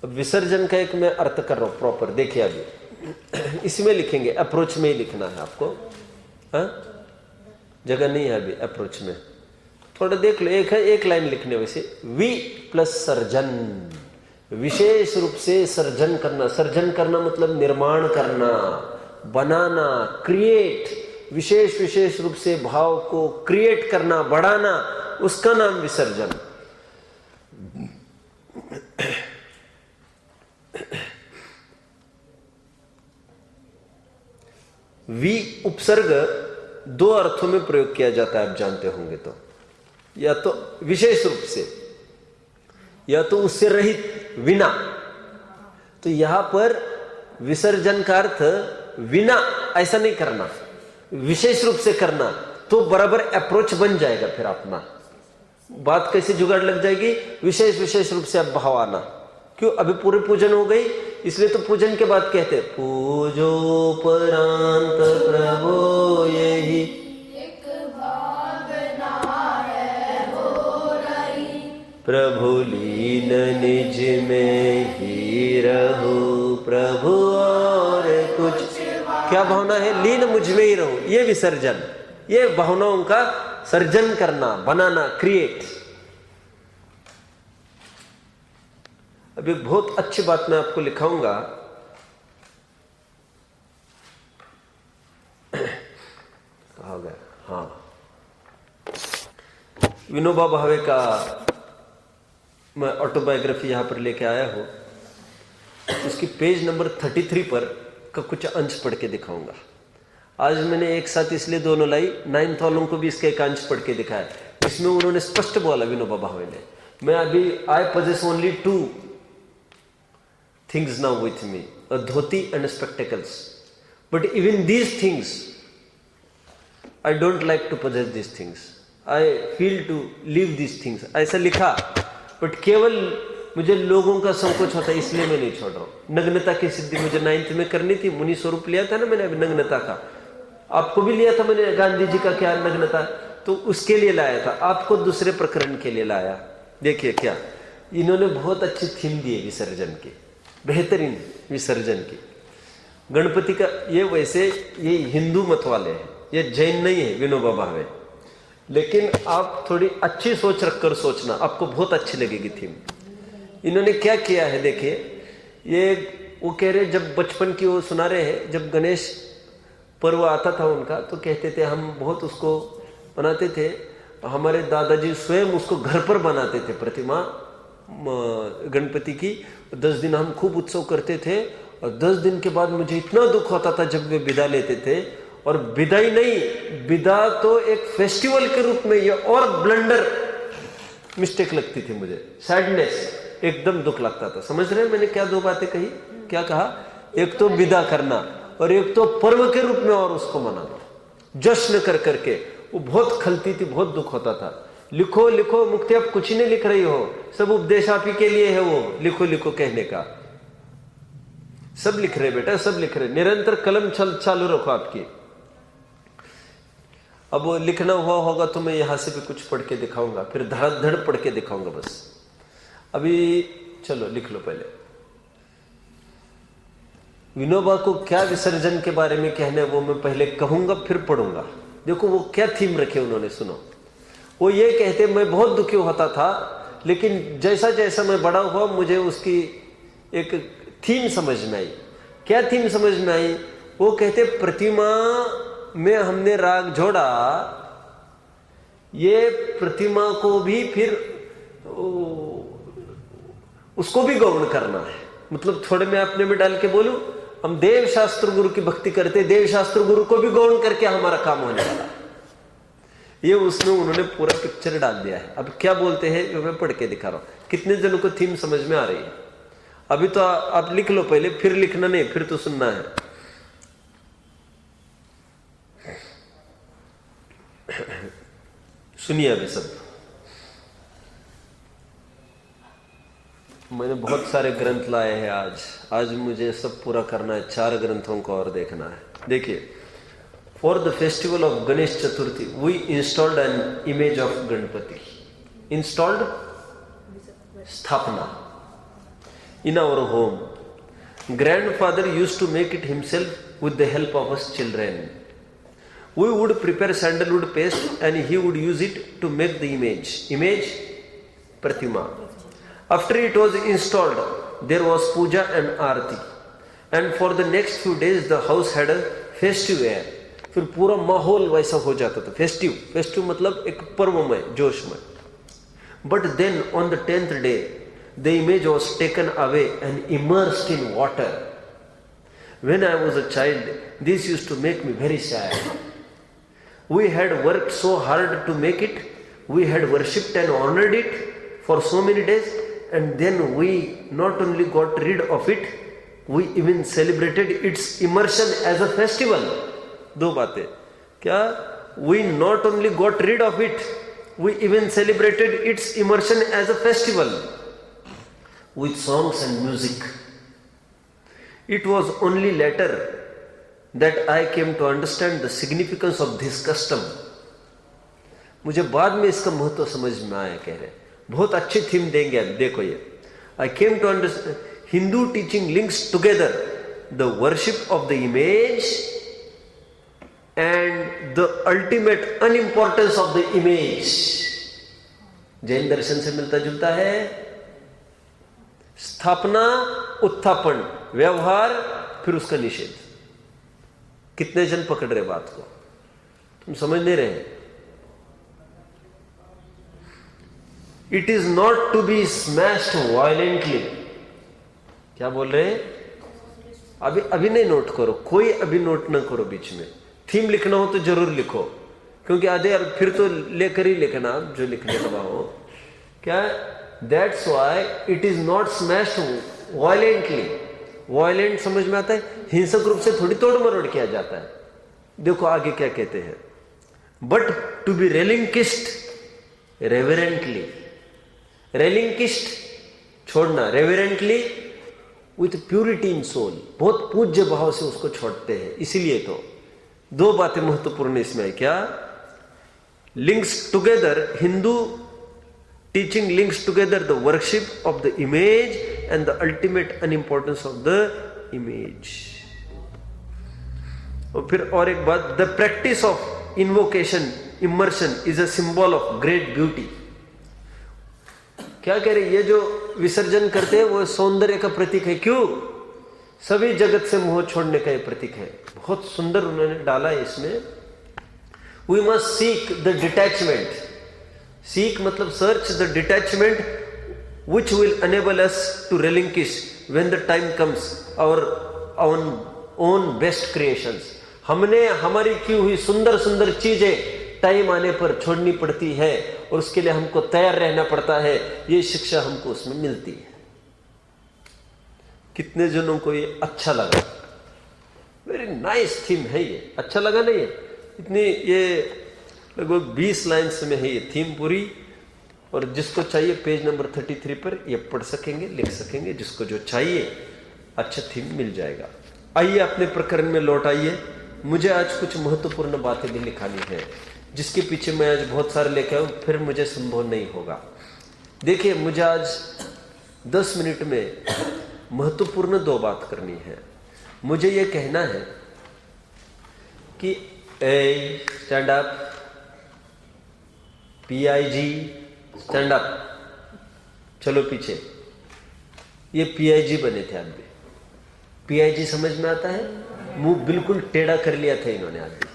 विसर्जन का एक मैं अर्थ कर रहा हूं प्रॉपर, देखिए अभी इसमें लिखेंगे, अप्रोच में ही लिखना है आपको, जगह नहीं है अभी अप्रोच में, थोड़ा देख लो। एक है, एक लाइन लिखने वैसे, वि प्लस सर्जन, विशेष रूप से सर्जन करना। सर्जन करना मतलब निर्माण करना, बनाना, क्रिएट, विशेष रूप से भाव को क्रिएट करना, बढ़ाना, उसका नाम विसर्जन। वि उपसर्ग 2 अर्थों में प्रयोग किया जाता है, आप जानते होंगे। तो या तो विशेष रूप से, या तो उससे रहित, विना। तो यहां पर विसर्जन का अर्थ विना ऐसा नहीं करना, विशेष रूप से करना, तो बराबर अप्रोच बन जाएगा। फिर अपना बात कैसे जुगाड़ लग जाएगी, विशेष रूप से अब भाव आना। क्यों, अभी पूरे पूजन हो गई, इसलिए तो पूजन के बाद कहते हैं पूजो परांत प्रभो यही एक भावना है हो रही, प्रभु लीन निज में ही रहो, प्रभु और कुछ। क्या भावना है, लीन मुझ में ही रहो, ये विसर्जन, ये भावनाओं का सर्जन करना, बनाना, क्रिएट। अब एक बहुत अच्छी बात मैं आपको लिखाऊंगा, कहा गया, हाँ, विनोबा भावे का मैं ऑटोबायोग्राफी यहां पर लेके आया हूं। उसकी पेज नंबर 33 पर का कुछ अंश पढ़ के दिखाऊंगा। आज मैंने एक साथ इसलिए दोनों लाई, 9th वालों को भी इसका एक अंश पढ़ के दिखाया। इसमें उन्होंने स्पष्ट बोला, विनोबा भावे ने, मैं अभी आई poses only 2 things now with me, a dhoti and spectacles, but even these things I don't like to possess these things, I feel to leave these things, ऐसा लिखा। बट केवल मुझे लोगों का संकोच होता है, इसलिए मैं नहीं छोड़ रहा हूं। नग्नता की सिद्धि मुझे 9th में करनी थी, मुनि स्वरूप लिया था ना मैंने अभी नग्नता का, आपको भी लिया था मैंने, गांधी जी का क्या नग्नता, तो उसके लिए लाया था, आपको दूसरे प्रकरण के लिए लाया। देखिए क्या इन्होंने बहुत अच्छी थीम दी है विसर्जन की, बेहतरीन विसर्जन की। गणपति का ये वैसे ये हिंदू मत वाले हैं, ये जैन नहीं है विनोबा भावे, लेकिन आप थोड़ी अच्छी सोच रखकर सोचना, आपको बहुत अच्छी लगेगी थीम। इन्होंने क्या किया है देखिए, ये वो कह रहे, जब बचपन की वो सुना रहे हैं, जब गणेश पर्व आता था उनका, तो कहते थे हम बहुत उसको बनाते थे, हमारे दादाजी स्वयं उसको घर पर बनाते थे प्रतिमा गणपति की। 10 दिन हम खूब उत्सव करते थे, और 10 दिन के बाद मुझे इतना दुख होता था जब वे विदा लेते थे। और विदाई नहीं, विदा तो एक फेस्टिवल के रूप में, ये और ब्लंडर मिस्टेक लगती थी मुझे, सैडनेस, एकदम दुख लगता था। समझ रहे हैं मैंने क्या 2 बातें कही, क्या कहा, एक तो विदा करना और एक तो पर्व के रूप में और उसको मनाना, जश्न कर करके। वो बहुत खलती थी, बहुत दुख होता था। लिखो लिखो मुक्ति, आप कुछ ही नहीं लिख रही हो, सब उपदेश आप ही के लिए है, वो लिखो लिखो कहने का। सब लिख रहे बेटा, सब लिख रहे, निरंतर कलम चालू रखो आपकी। अब वो लिखना हुआ होगा तो मैं यहां से भी कुछ पढ़ के दिखाऊंगा, फिर धड़ाधड़ पढ़ के दिखाऊंगा बस। अभी चलो लिख लो पहले। विनोबा को क्या विसर्जन के बारे में कहना है वो मैं पहले कहूंगा, फिर पढ़ूंगा। देखो वो क्या थीम रखे उन्होंने, सुनो। वो ये कहते, मैं बहुत दुखी होता था, लेकिन जैसा जैसा मैं बड़ा हुआ मुझे उसकी एक थीम समझ में आई। क्या थीम समझ में आई? वो कहते, प्रतिमा में हमने राग जोड़ा, ये प्रतिमा को भी फिर उसको भी गौण करना है। मतलब थोड़े मैं अपने में डाल के बोलूं, हम देव शास्त्र गुरु की भक्ति करते, देव शास्त्र गुरु को भी गौण करके हमारा काम होने वाला। ये उसमें उन्होंने पूरा पिक्चर डाल दिया है। अब क्या बोलते हैं मैं पढ़ के दिखा रहा हूं, कितने जनों को थीम समझ में आ रही है। अभी तो आप लिख लो पहले, फिर लिखना नहीं, फिर तो सुनना है। सुनिए अभी सब। मैंने बहुत सारे ग्रंथ लाए हैं आज मुझे सब पूरा करना है। 4 ग्रंथों को और देखना है। देखिए, for the festival of Ganesh Chaturthi we installed an image of Ganapati. Installed, स्थापना, in our home. Grandfather used to make it himself with the help of us children. We would prepare sandalwood paste and he would use it to make the image pratima. After it was installed, there was puja and aarti, and for the next few days the house had a festive air. फिर पूरा माहौल वैसा हो जाता था, festive मतलब एक पर्वमय, जोशमय। But then on the 10th day, the image was taken away and immersed in water. When I was a child, this used to make me very sad. We had worked so hard to make it, we had worshipped and honored it for so many days, and then we not only got rid of it, we even celebrated its immersion as a festival. दो बातें क्या? We not only got rid of it, we even celebrated its immersion as a festival with songs and music. It was only later that I came to understand the significance of this custom. मुझे बाद में इसका महत्व समझ में आया। कह रहे बहुत अच्छी थीम देंगे आप, देखो ये। I came to understand Hindu teaching links together the worship of the image and the ultimate unimportance of the image. Jain दर्शन से मिलता जुलता है। स्थापना, उत्थापन, व्यवहार, फिर उसका निषेध। कितने जन पकड़ रहे बात को? तुम समझ नहीं रहे। It is not to be smashed violently. क्या बोल रहे हैं? अभी नहीं नोट करो, कोई अभी नोट ना करो बीच में। थीम लिखना हो तो जरूर लिखो, क्योंकि आधे फिर तो लेकर ही लिखना जो लिखने का हो। क्या? That's why it is not smashed violently. Violent समझ में आता है? हिंसक रूप से थोड़ी तोड़ मरोड़ किया जाता है। देखो आगे क्या कहते हैं। But to be relinquished reverently. Relinquished छोड़ना, reverently with purity in soul, बहुत पूज्य भाव से उसको छोड़ते हैं। इसीलिए तो 2 बातें महत्वपूर्ण इसमें है। क्या? Links together, Hindu teaching links together the worship of the image and the ultimate unimportance of the image. और फिर और एक बात, the practice of invocation, immersion is a symbol of great beauty. क्या कह रहे? ये जो विसर्जन करते हैं वो सौंदर्य का प्रतीक है। क्यों? सभी जगत से मोह छोड़ने का ये प्रतीक है। बहुत सुंदर उन्होंने डाला है इसमें। We must seek the detachment. Seek मतलब search the detachment which will enable us to relinquish when the time comes our own best creations. हमने हमारी की हुई सुंदर सुंदर चीजें टाइम आने पर छोड़नी पड़ती है और उसके लिए हमको तैयार रहना पड़ता है। ये शिक्षा हमको उसमें मिलती है। कितने जनों को ये अच्छा लगा? वेरी नाइस थीम है ये। अच्छा लगा नहीं? इतनी ये लगभग 20 लाइन्स में है ये थीम पूरी। और जिसको चाहिए पेज नंबर 33 पर ये पढ़ सकेंगे, लिख सकेंगे। जिसको जो चाहिए अच्छा थीम मिल जाएगा। आइए अपने प्रकरण में लौट आइए। मुझे आज कुछ महत्वपूर्ण बातें भी लिखानी है, जिसके पीछे मैं आज बहुत सारे लेके आऊँ, फिर मुझे संभव नहीं होगा। देखिए, मुझे आज 10 मिनट में महत्वपूर्ण 2 बात करनी है। मुझे ये कहना है कि A stand up, PIG stand up, चलो पीछे। ये PIG बने थे आदमी। PIG समझ में आता है? मुंह बिल्कुल टेढ़ा कर लिया था इन्होंने आदमी।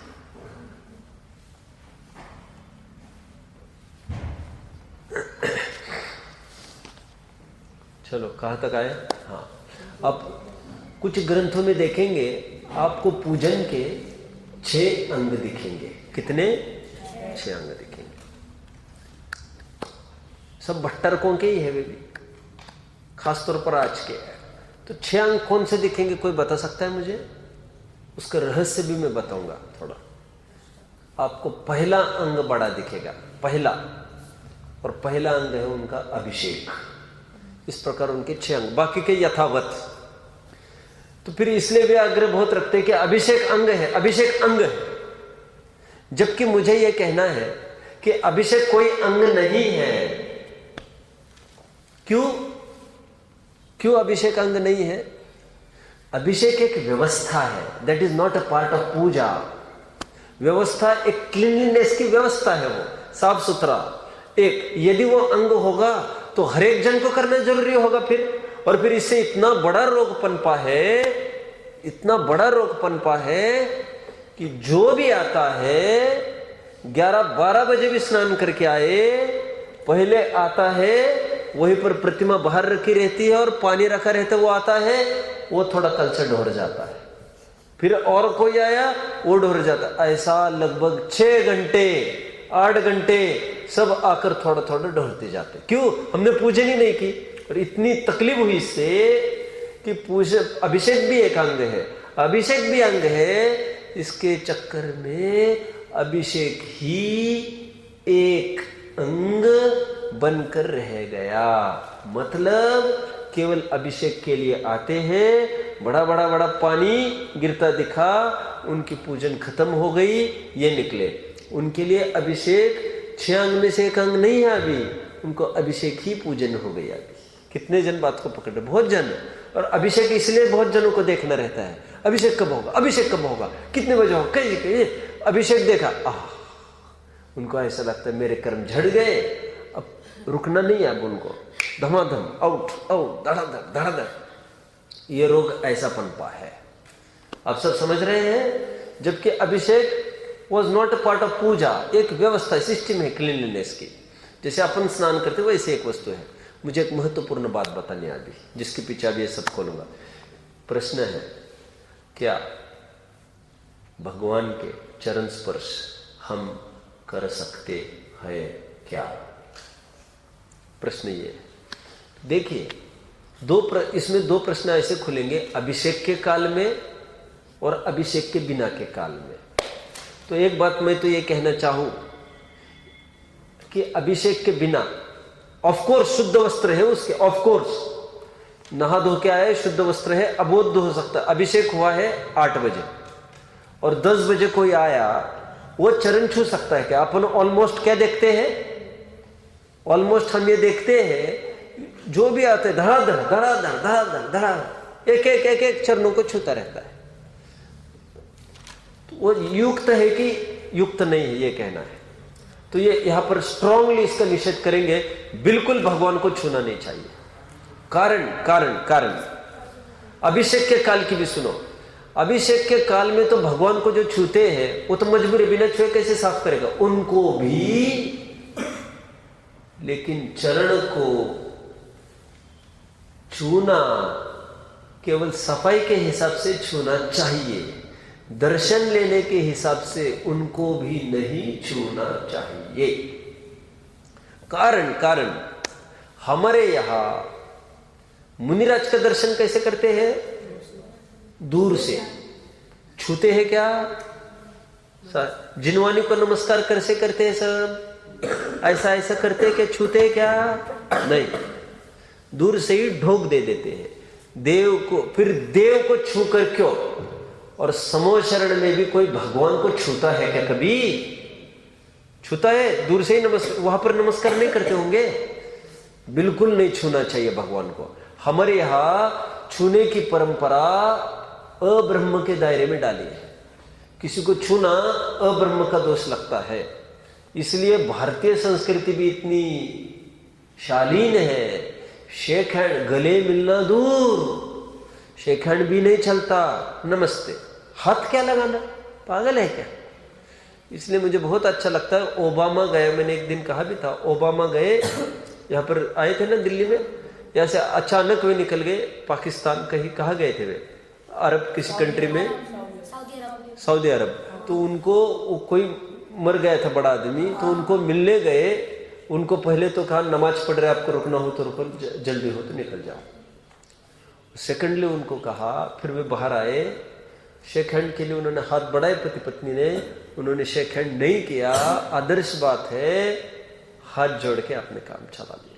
चलो कहां तक आए? हाँ, अब कुछ ग्रंथों में देखेंगे आपको पूजन के 6 अंग दिखेंगे। कितने? 6 अंग दिखेंगे। सब भट्टरकों के ही है वे भी, खासतौर पर आज के। तो 6 अंग कौन से दिखेंगे, कोई बता सकता है मुझे? उसका रहस्य भी मैं बताऊंगा थोड़ा। आपको पहला अंग बड़ा दिखेगा, पहला, और पहला अंग है उनका अभिषेक। इस प्रकार उनके 6 अंग, बाकी के यथावत। तो फिर इसलिए भी आग्रह बहुत रखते हैं कि अभिषेक अंग है, अभिषेक अंग है, जबकि मुझे यह कहना है कि अभिषेक कोई अंग नहीं है। क्यों? क्यों अभिषेक अंग नहीं है? अभिषेक एक व्यवस्था है, that is not a part of puja. व्यवस्था एक क्लीनलीनेस की व्यवस्था है, वो साफ सुथरा। एक यदि वो अंग होगा तो हर एक जन को करना जरूरी होगा फिर, और फिर इससे इतना बड़ा रोग पनपा है, इतना बड़ा रोग पनपा है कि जो भी आता है 11-12 बजे भी स्नान करके आए, पहले आता है वहीं पर प्रतिमा बाहर रखी रहती है और पानी रखा रहता है, वो आता है, वो थोड़ा कल से ढोर जाता है, फिर और कोई आया वो ढोर जाता है। ऐसा लगभग 6 घंटे 8 घंटे सब आकर थोड़ा थोड़ा ढोरते जाते। क्यों? हमने पूजन ही नहीं की, और इतनी तकलीफ हुई इससे कि अभिषेक भी एक अंग है, अभिषेक भी अंग है, इसके चक्कर में अभिषेक ही एक अंग बनकर रह गया। मतलब केवल अभिषेक के लिए आते हैं, बड़ा बड़ा बड़ा पानी गिरता दिखा, उनकी पूजन खत्म हो गई, ये निकले। उनके लिए अभिषेक 6 अंग में से एक अंग नहीं है अभी, उनको अभिषेक ही पूजन हो गया। अभी कितने जन बात को पकड़ रहे? बहुत जन। और अभिषेक इसलिए बहुत जनों को देखना रहता है, अभिषेक कब होगा, अभिषेक कब होगा, कितने बजे होगा, कहीं अभिषेक देखा, उनको ऐसा लगता है मेरे कर्म झड़ गए, अब रुकना नहीं है, अब उनको धमाधम आउट आउट धड़ाधड़ धड़ाधड़। ये रोग ऐसा पनपा है, आप सब समझ रहे हैं। जबकि अभिषेक was not a part of puja, एक व्यवस्था सिस्टम है क्लीनलीनेस की। जैसे अपन स्नान करते वैसे एक वस्तु है। मुझे एक महत्वपूर्ण बात बतानी अभी, जिसके पीछे अभी ये सब खोलूंगा। प्रश्न है, क्या भगवान के चरण स्पर्श हम कर सकते हैं क्या? प्रश्न ये देखिए, इसमें 2 प्रश्न ऐसे खुलेंगे, अभिषेक के काल में और अभिषेक के बिना के काल में। तो एक बात मैं तो ये कहना चाहूं कि अभिषेक के बिना ऑफ कोर्स शुद्ध वस्त्र है उसके, ऑफ कोर्स नहा धो के आए, शुद्ध वस्त्र है, अबोध हो सकता है। अभिषेक हुआ है 8 बजे और 10 बजे कोई आया, वो चरण छू सकता है क्या? अपन ऑलमोस्ट क्या देखते हैं, ऑलमोस्ट हम ये देखते हैं जो भी आते हैं धड़ाधड़ धड़ाधड़ धड़ाधड़ धड़ाधड़ एक चरणों को छूता रहता है। तो वो युक्त है कि युक्त नहीं है, ये कहना है। तो ये यहां पर स्ट्रांगली इसका निषेध करेंगे, बिल्कुल भगवान को छूना नहीं चाहिए। कारण कारण कारण अभिषेक के काल की भी सुनो। अभिषेक के काल में तो भगवान को जो छूते हैं वो तो मजबूरी, बिना छुए कैसे साफ करेगा उनको भी, लेकिन चरण को छूना केवल सफाई के हिसाब से छूना चाहिए, दर्शन लेने के हिसाब से उनको भी नहीं छूना चाहिए। कारण कारण हमारे यहां मुनिराज का दर्शन कैसे करते हैं? दूर से छूते हैं क्या? जिनवानी को नमस्कार कैसे करते हैं सब? ऐसा ऐसा करते हैं क्या? छूते हैं क्या? नहीं, दूर से ही ढोक दे देते हैं देव को। फिर देव को छू कर क्यों? और समो शरण में भी कोई भगवान को छूता है क्या? कभी छूता है? दूर से ही नमस्कार, वहां पर नमस्कार नहीं करते होंगे। बिल्कुल नहीं छूना चाहिए भगवान को। हमारे यहां छूने की परंपरा अब्रह्म के दायरे में डाली है। किसी को छूना अब्रह्म का दोष लगता है। इसलिए भारतीय संस्कृति भी इतनी शालीन है। शेक हैंड, गले मिलना दूर, शेक हैंड भी नहीं चलता, नमस्ते, हाथ क्या लगाना, पागल है क्या? इसलिए मुझे बहुत अच्छा लगता है। ओबामा गए, मैंने एक दिन कहा भी था, ओबामा गए, यहाँ पर आए थे ना दिल्ली में, यहाँ से अचानक वे निकल गए पाकिस्तान, कहीं कहाँ गए थे वे, अरब किसी कंट्री में, सऊदी अरब। तो उनको कोई मर गया था बड़ा आदमी, तो उनको मिलने गए। उनको पहले तो कहा नमाज पढ़ रहे, आपको रुकना हो तो रुको, जल्दी हो तो निकल जाओ। सेकंडली उनको कहा, फिर वे बाहर आए, शेक हैंड के लिए उन्होंने हाथ बढ़ाए, पति पत्नी ने, उन्होंने शेक हैंड नहीं किया। आदर्श बात है, हाथ जोड़ के अपने काम चला लिए।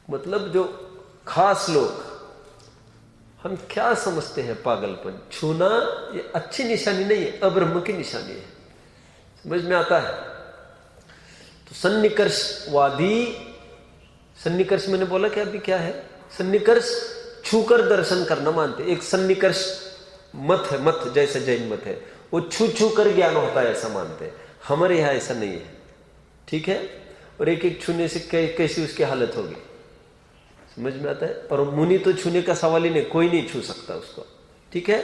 मतलब जो खास लोग, हम क्या समझते हैं पागलपन, छूना ये अच्छी निशानी नहीं है, अब्रह्म की निशानी है। समझ में आता है? तो सन्निकर्षवादी, सन्निकर्ष मैंने बोला कि अभी क्या है, सन्निकर्ष छूकर दर्शन करना मानते। एक सन्निकर्ष मत है, मत जैसे जैन मत है, वो छू छू कर ज्ञान होता है ऐसा मानते हैं। हमारे यहाँ ऐसा नहीं है, ठीक है। और एक एक छूने से कैसी उसकी हालत होगी, समझ में आता है। और मुनि तो छूने का सवाल ही नहीं, कोई नहीं छू सकता उसको, ठीक है।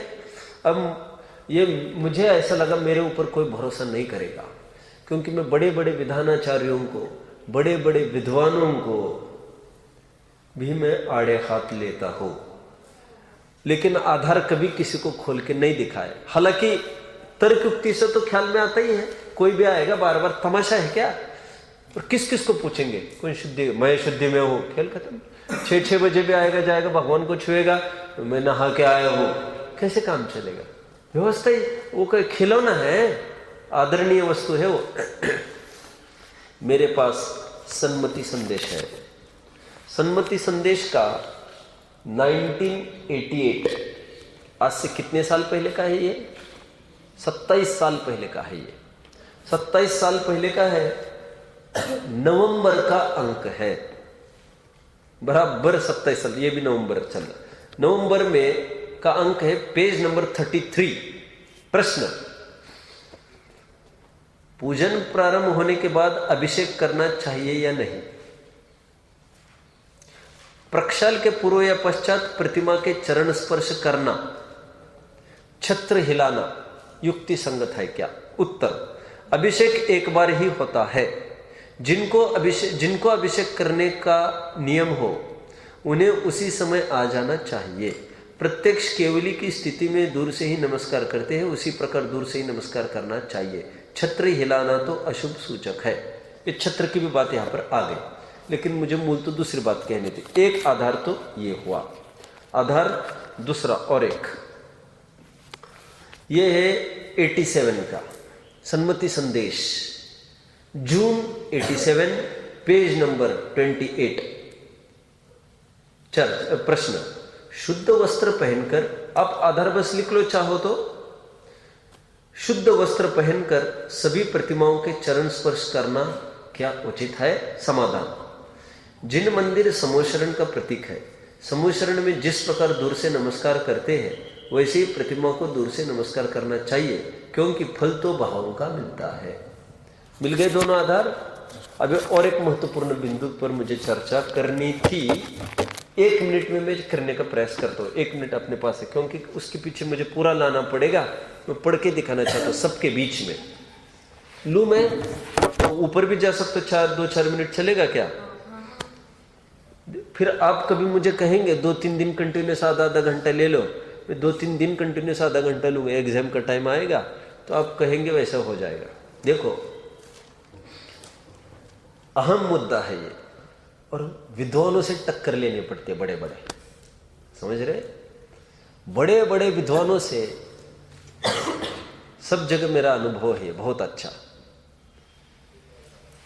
अब ये मुझे ऐसा लगा मेरे ऊपर कोई भरोसा नहीं करेगा, क्योंकि मैं बड़े बड़े विधानाचार्यों को, बड़े बड़े विद्वानों को भी मैं आड़े हाथ लेता हूं, लेकिन आधार कभी किसी को खोल के नहीं दिखाए। हालांकि तर्कयुक्ति से तो ख्याल में आता ही है, कोई भी आएगा बार बार, तमाशा है क्या। और किस किस को पूछेंगे, कोई शुद्धि, मैं शुद्धि में हूं, खेल खत्म। 6 बजे भी आएगा जाएगा, भगवान को छुएगा, मैं नहा के आया हूं, कैसे काम चलेगा। व्यवस्था ही वो कोई खिलौना है, आदरणीय वस्तु है वो। मेरे पास सन्मति संदेश है। सन्मति संदेश का 1988, आज से कितने साल पहले का है ये? 27 साल पहले का है ये। 27 साल पहले का है, नवंबर का अंक है, बराबर 27 साल, ये भी नवंबर चल रहा। नवंबर में का अंक है, पेज नंबर 33। प्रश्न, पूजन प्रारंभ होने के बाद अभिषेक करना चाहिए या नहीं? प्रक्षाल के पूर्व या पश्चात प्रतिमा के चरण स्पर्श करना, छत्र हिलाना युक्ति संगत है क्या? उत्तर, अभिषेक एक बार ही होता है। जिनको अभिषेक करने का नियम हो उन्हें उसी समय आ जाना चाहिए। प्रत्यक्ष केवली की स्थिति में दूर से ही नमस्कार करते हैं, उसी प्रकार दूर से ही नमस्कार करना चाहिए। छत्र हिलाना तो अशुभ सूचक है। ये छत्र की भी बात यहां पर आ गई, लेकिन मुझे मूल तो दूसरी बात कहनी थी। एक आधार तो ये हुआ, आधार दूसरा और एक ये है 87 का सन्मति संदेश, जून 87, पेज नंबर 28। चल प्रश्न, शुद्ध वस्त्र पहनकर, आप आधार बस लिख लो चाहो तो, शुद्ध वस्त्र पहनकर सभी प्रतिमाओं के चरण स्पर्श करना क्या उचित है? समाधान, जिन मंदिर समोशरण का प्रतीक है, समोशरण में जिस प्रकार दूर से नमस्कार करते हैं वैसे ही प्रतिमा को दूर से नमस्कार करना चाहिए, क्योंकि फल तो भावों का मिलता है। मिल गए दोनों आधार। अब और एक महत्वपूर्ण बिंदु पर मुझे चर्चा करनी थी, 1 मिनट में मैं करने का प्रयास करता हूँ। 1 मिनट अपने पास है, क्योंकि उसके पीछे मुझे पूरा लाना पड़ेगा। मैं पढ़ के दिखाना चाहता हूँ सबके बीच में। लू मैं ऊपर भी जा सकता हूँ, 2-4 मिनट चलेगा क्या? फिर आप कभी मुझे कहेंगे 2-3 दिन कंटिन्यूस आधा घंटा ले लो, मैं 2-3 दिन कंटिन्यूस आधा घंटा लूंगा, एग्जाम का टाइम आएगा तो आप कहेंगे वैसा हो जाएगा। देखो अहम मुद्दा है ये, और विद्वानों से टक्कर लेनी पड़ती है, बड़े बड़े, समझ रहे, बड़े बड़े विद्वानों से सब जगह मेरा अनुभव है बहुत अच्छा।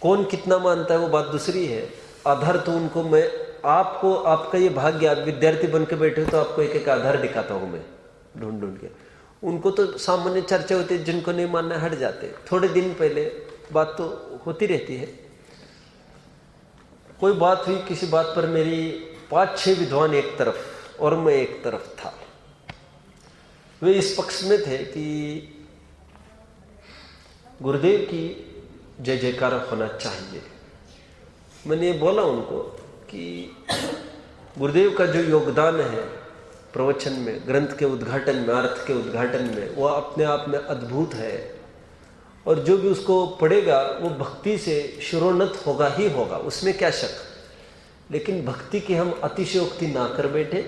कौन कितना मानता है वो बात दूसरी है, आधार तो उनको मैं आपको, आपका ये भाग्य, आप विद्यार्थी बन के बैठे हो तो आपको एक एक आधार दिखाता हूं मैं ढूंढ ढूंढ के। उनको तो सामान्य चर्चा होती है, जिनको नहीं मानना हट जाते। थोड़े दिन पहले बात तो होती रहती है, कोई बात हुई, किसी बात पर मेरी 5-6 विद्वान एक तरफ और मैं एक तरफ था। वे इस पक्ष में थे कि गुरुदेव की जय जयकार होना चाहिए। मैंने ये बोला उनको कि गुरुदेव का जो योगदान है प्रवचन में, ग्रंथ के उद्घाटन में, अर्थ के उद्घाटन में, वो अपने आप में अद्भुत है, और जो भी उसको पढ़ेगा वो भक्ति से शिरोन्नत होगा ही होगा, उसमें क्या शक। लेकिन भक्ति की हम अतिशयोक्ति ना कर बैठे,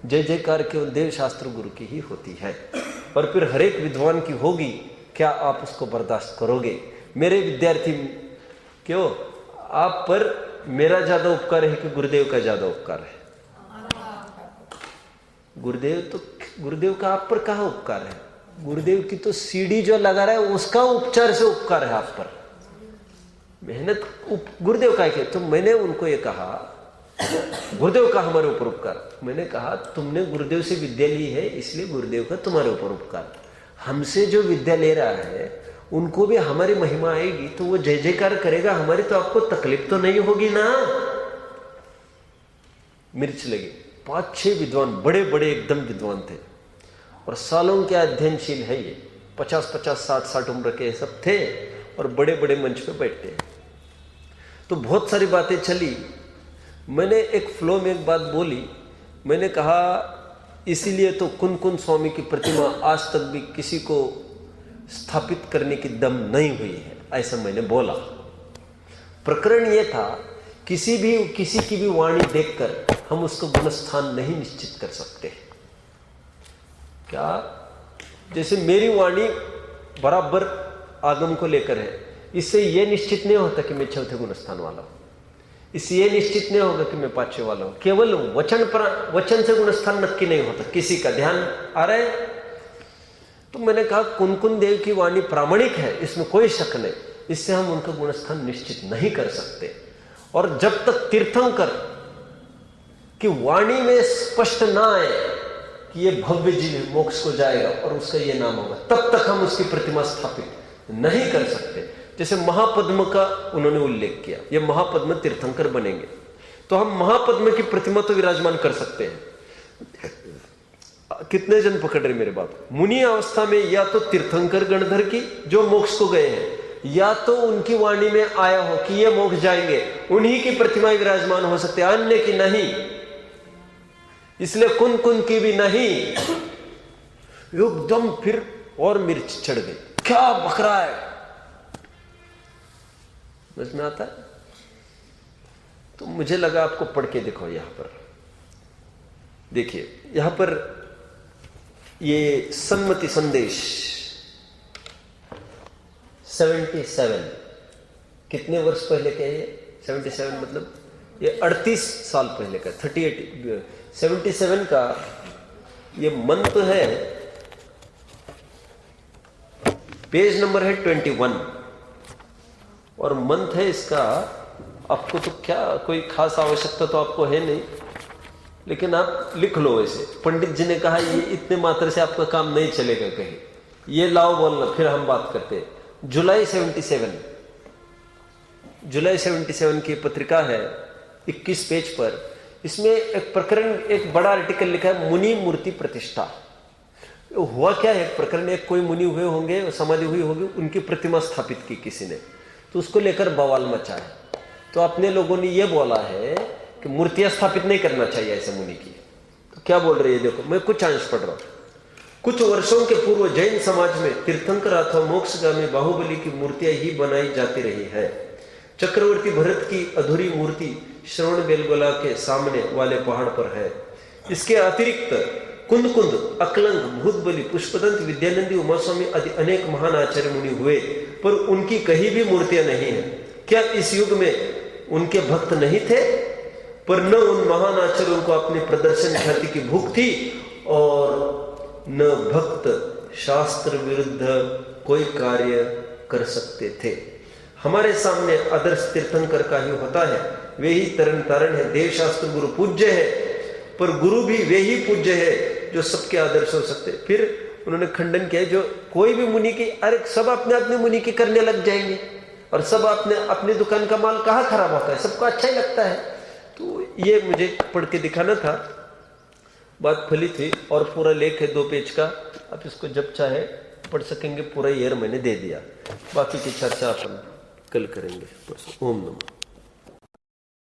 जय जयकार केवल देव शास्त्र गुरु की ही होती है, और फिर हर एक विद्वान की होगी। क्या आप उसको बर्दाश्त करोगे? मेरे विद्यार्थी क्यों, आप पर मेरा ज्यादा उपकार है कि गुरुदेव का ज्यादा उपकार है? गुरुदेव का आप पर कहाँ उपकार है? गुरुदेव की तो सीढ़ी जो लगा रहा है उसका उपचार से उपकार है आप पर। मेहनत गुरुदेव का है। तो मैंने उनको ये कहा, गुरुदेव का हमारे ऊपर उपकार। मैंने कहा तुमने गुरुदेव से विद्या ली है इसलिए गुरुदेव का तुम्हारे ऊपर उपकार। हमसे जो विद्या ले रहा है उनको भी हमारी महिमा आएगी तो वो जय जयकार करेगा, हमारी तो आपको तकलीफ तो नहीं होगी ना। मिर्च लगी। 5-6 विद्वान, बड़े बड़े एकदम विद्वान थे और सालों के अध्ययनशील है ये। 50-50, 60-60 उम्र के सब थे और बड़े बड़े मंच पे बैठते हैं। तो बहुत सारी बातें चली। मैंने एक फ्लो में एक बात बोली। मैंने कहा इसीलिए तो कुन स्वामी की प्रतिमा आज तक भी किसी को स्थापित करने की दम नहीं हुई है, ऐसा मैंने बोला। प्रकरण यह था किसी की भी वाणी देखकर हम उसको गुणस्थान नहीं निश्चित कर सकते। क्या जैसे मेरी वाणी बराबर आगम को लेकर है, इससे यह निश्चित नहीं होता कि मैं चौथे गुणस्थान वाला हूं, इससे यह निश्चित नहीं होगा कि मैं 5वें वाला हूं। केवल वचन से गुणस्थान नक्की नहीं होता। किसी का ध्यान आ रहा है तो मैंने कहा कुन देव की वाणी प्रामाणिक है, इसमें कोई शक नहीं, इससे हम उनका गुणस्थान निश्चित नहीं कर सकते। और जब तक तीर्थंकर की वाणी में स्पष्ट ना आए कि ये भव्य जीव मोक्ष को जाएगा और उसका ये नाम होगा, तब तक हम उसकी प्रतिमा स्थापित नहीं कर सकते। जैसे महापद्म का उन्होंने उल्लेख किया, ये महापद्म तीर्थंकर बनेंगे तो हम महापद्म की प्रतिमा तो विराजमान कर सकते हैं। कितने जन पकड़ रहे मेरे बात? मुनि अवस्था में या तो तीर्थंकर गणधर की जो मोक्ष को गए हैं, या तो उनकी वाणी में आया हो कि ये मोक्ष जाएंगे, उन्हीं की प्रतिमा विराजमान हो सकते, अन्य की नहीं। इसलिए कुन की भी नहीं। एकदम फिर और मिर्च चढ़ गई। क्या बक रहा है? समझ में आता है? तो मुझे लगा आपको पढ़ के देखो। यहां पर देखिए, यहां पर ये सम्मति संदेश 77 कितने वर्ष पहले का है? 77 मतलब ये 38 साल पहले का, 38 77 का ये मंत्र है। पेज नंबर है 21 और मंत्र है इसका। आपको तो क्या कोई खास आवश्यकता तो आपको है नहीं, लेकिन आप लिख लो। ऐसे पंडित जी ने कहा ये इतने मात्र से आपका काम नहीं चलेगा कहीं, ये लाओ बोलना, फिर हम बात करते हैं। जुलाई 77 की पत्रिका है, 21 पेज पर। इसमें एक प्रकरण, एक बड़ा आर्टिकल लिखा है, मुनि मूर्ति प्रतिष्ठा। हुआ क्या है? प्रकरण एक कोई मुनि हुए होंगे, समाधि हुई होगी, उनकी प्रतिमा स्थापित की किसी ने, तो उसको लेकर बवाल मचा है। तो अपने लोगों ने यह बोला है कि मूर्तियां स्थापित नहीं करना चाहिए ऐसे मुनि की। तो क्या बोल रही है देखो, मैं कुछ अंश पढ़ रहा हूं। कुछ वर्षों के पूर्व जैन समाज में तीर्थंकर अथवा मोक्षगामी बाहुबली की मूर्तियां ही बनाई जाती रही है। चक्रवर्ती भरत की अधूरी मूर्ति श्रवण बेलगोला के सामने वाले पहाड़ पर है। इसके अतिरिक्त कुंद अकलंक, भूतबली, पुष्पदंत, विद्यानंदी, उमास्वामी आदि अनेक महान आचार्य मुनि हुए, पर उनकी कहीं भी मूर्तियां नहीं है। क्या इस युग में उनके भक्त नहीं थे? पर न उन महान आचार्यों को अपने प्रदर्शन ख्याति की भूख थी और न भक्त शास्त्र विरुद्ध कोई कार्य कर सकते थे। हमारे सामने आदर्श तीर्थंकर का ही होता है, वे ही तरन तारण है। देव शास्त्र गुरु पूज्य है, पर गुरु भी वे ही पूज्य है जो सबके आदर्श हो सकते। फिर उन्होंने खंडन किया, जो कोई भी मुनि की, अरे सब अपने अपने मुनि की करने लग जाएंगे और सब अपनी दुकान का माल कहाँ खराब होता है, सबको अच्छा ही लगता है। तो ये मुझे पढ़ के दिखाना था, बात फलित हुई। और पूरा लेख है 2 पेज का, आप इसको जब चाहे पढ़ सकेंगे। पूरा ईयर मैंने दे दिया, बाकी की चर्चा अपन कल करेंगे। ओम नमः।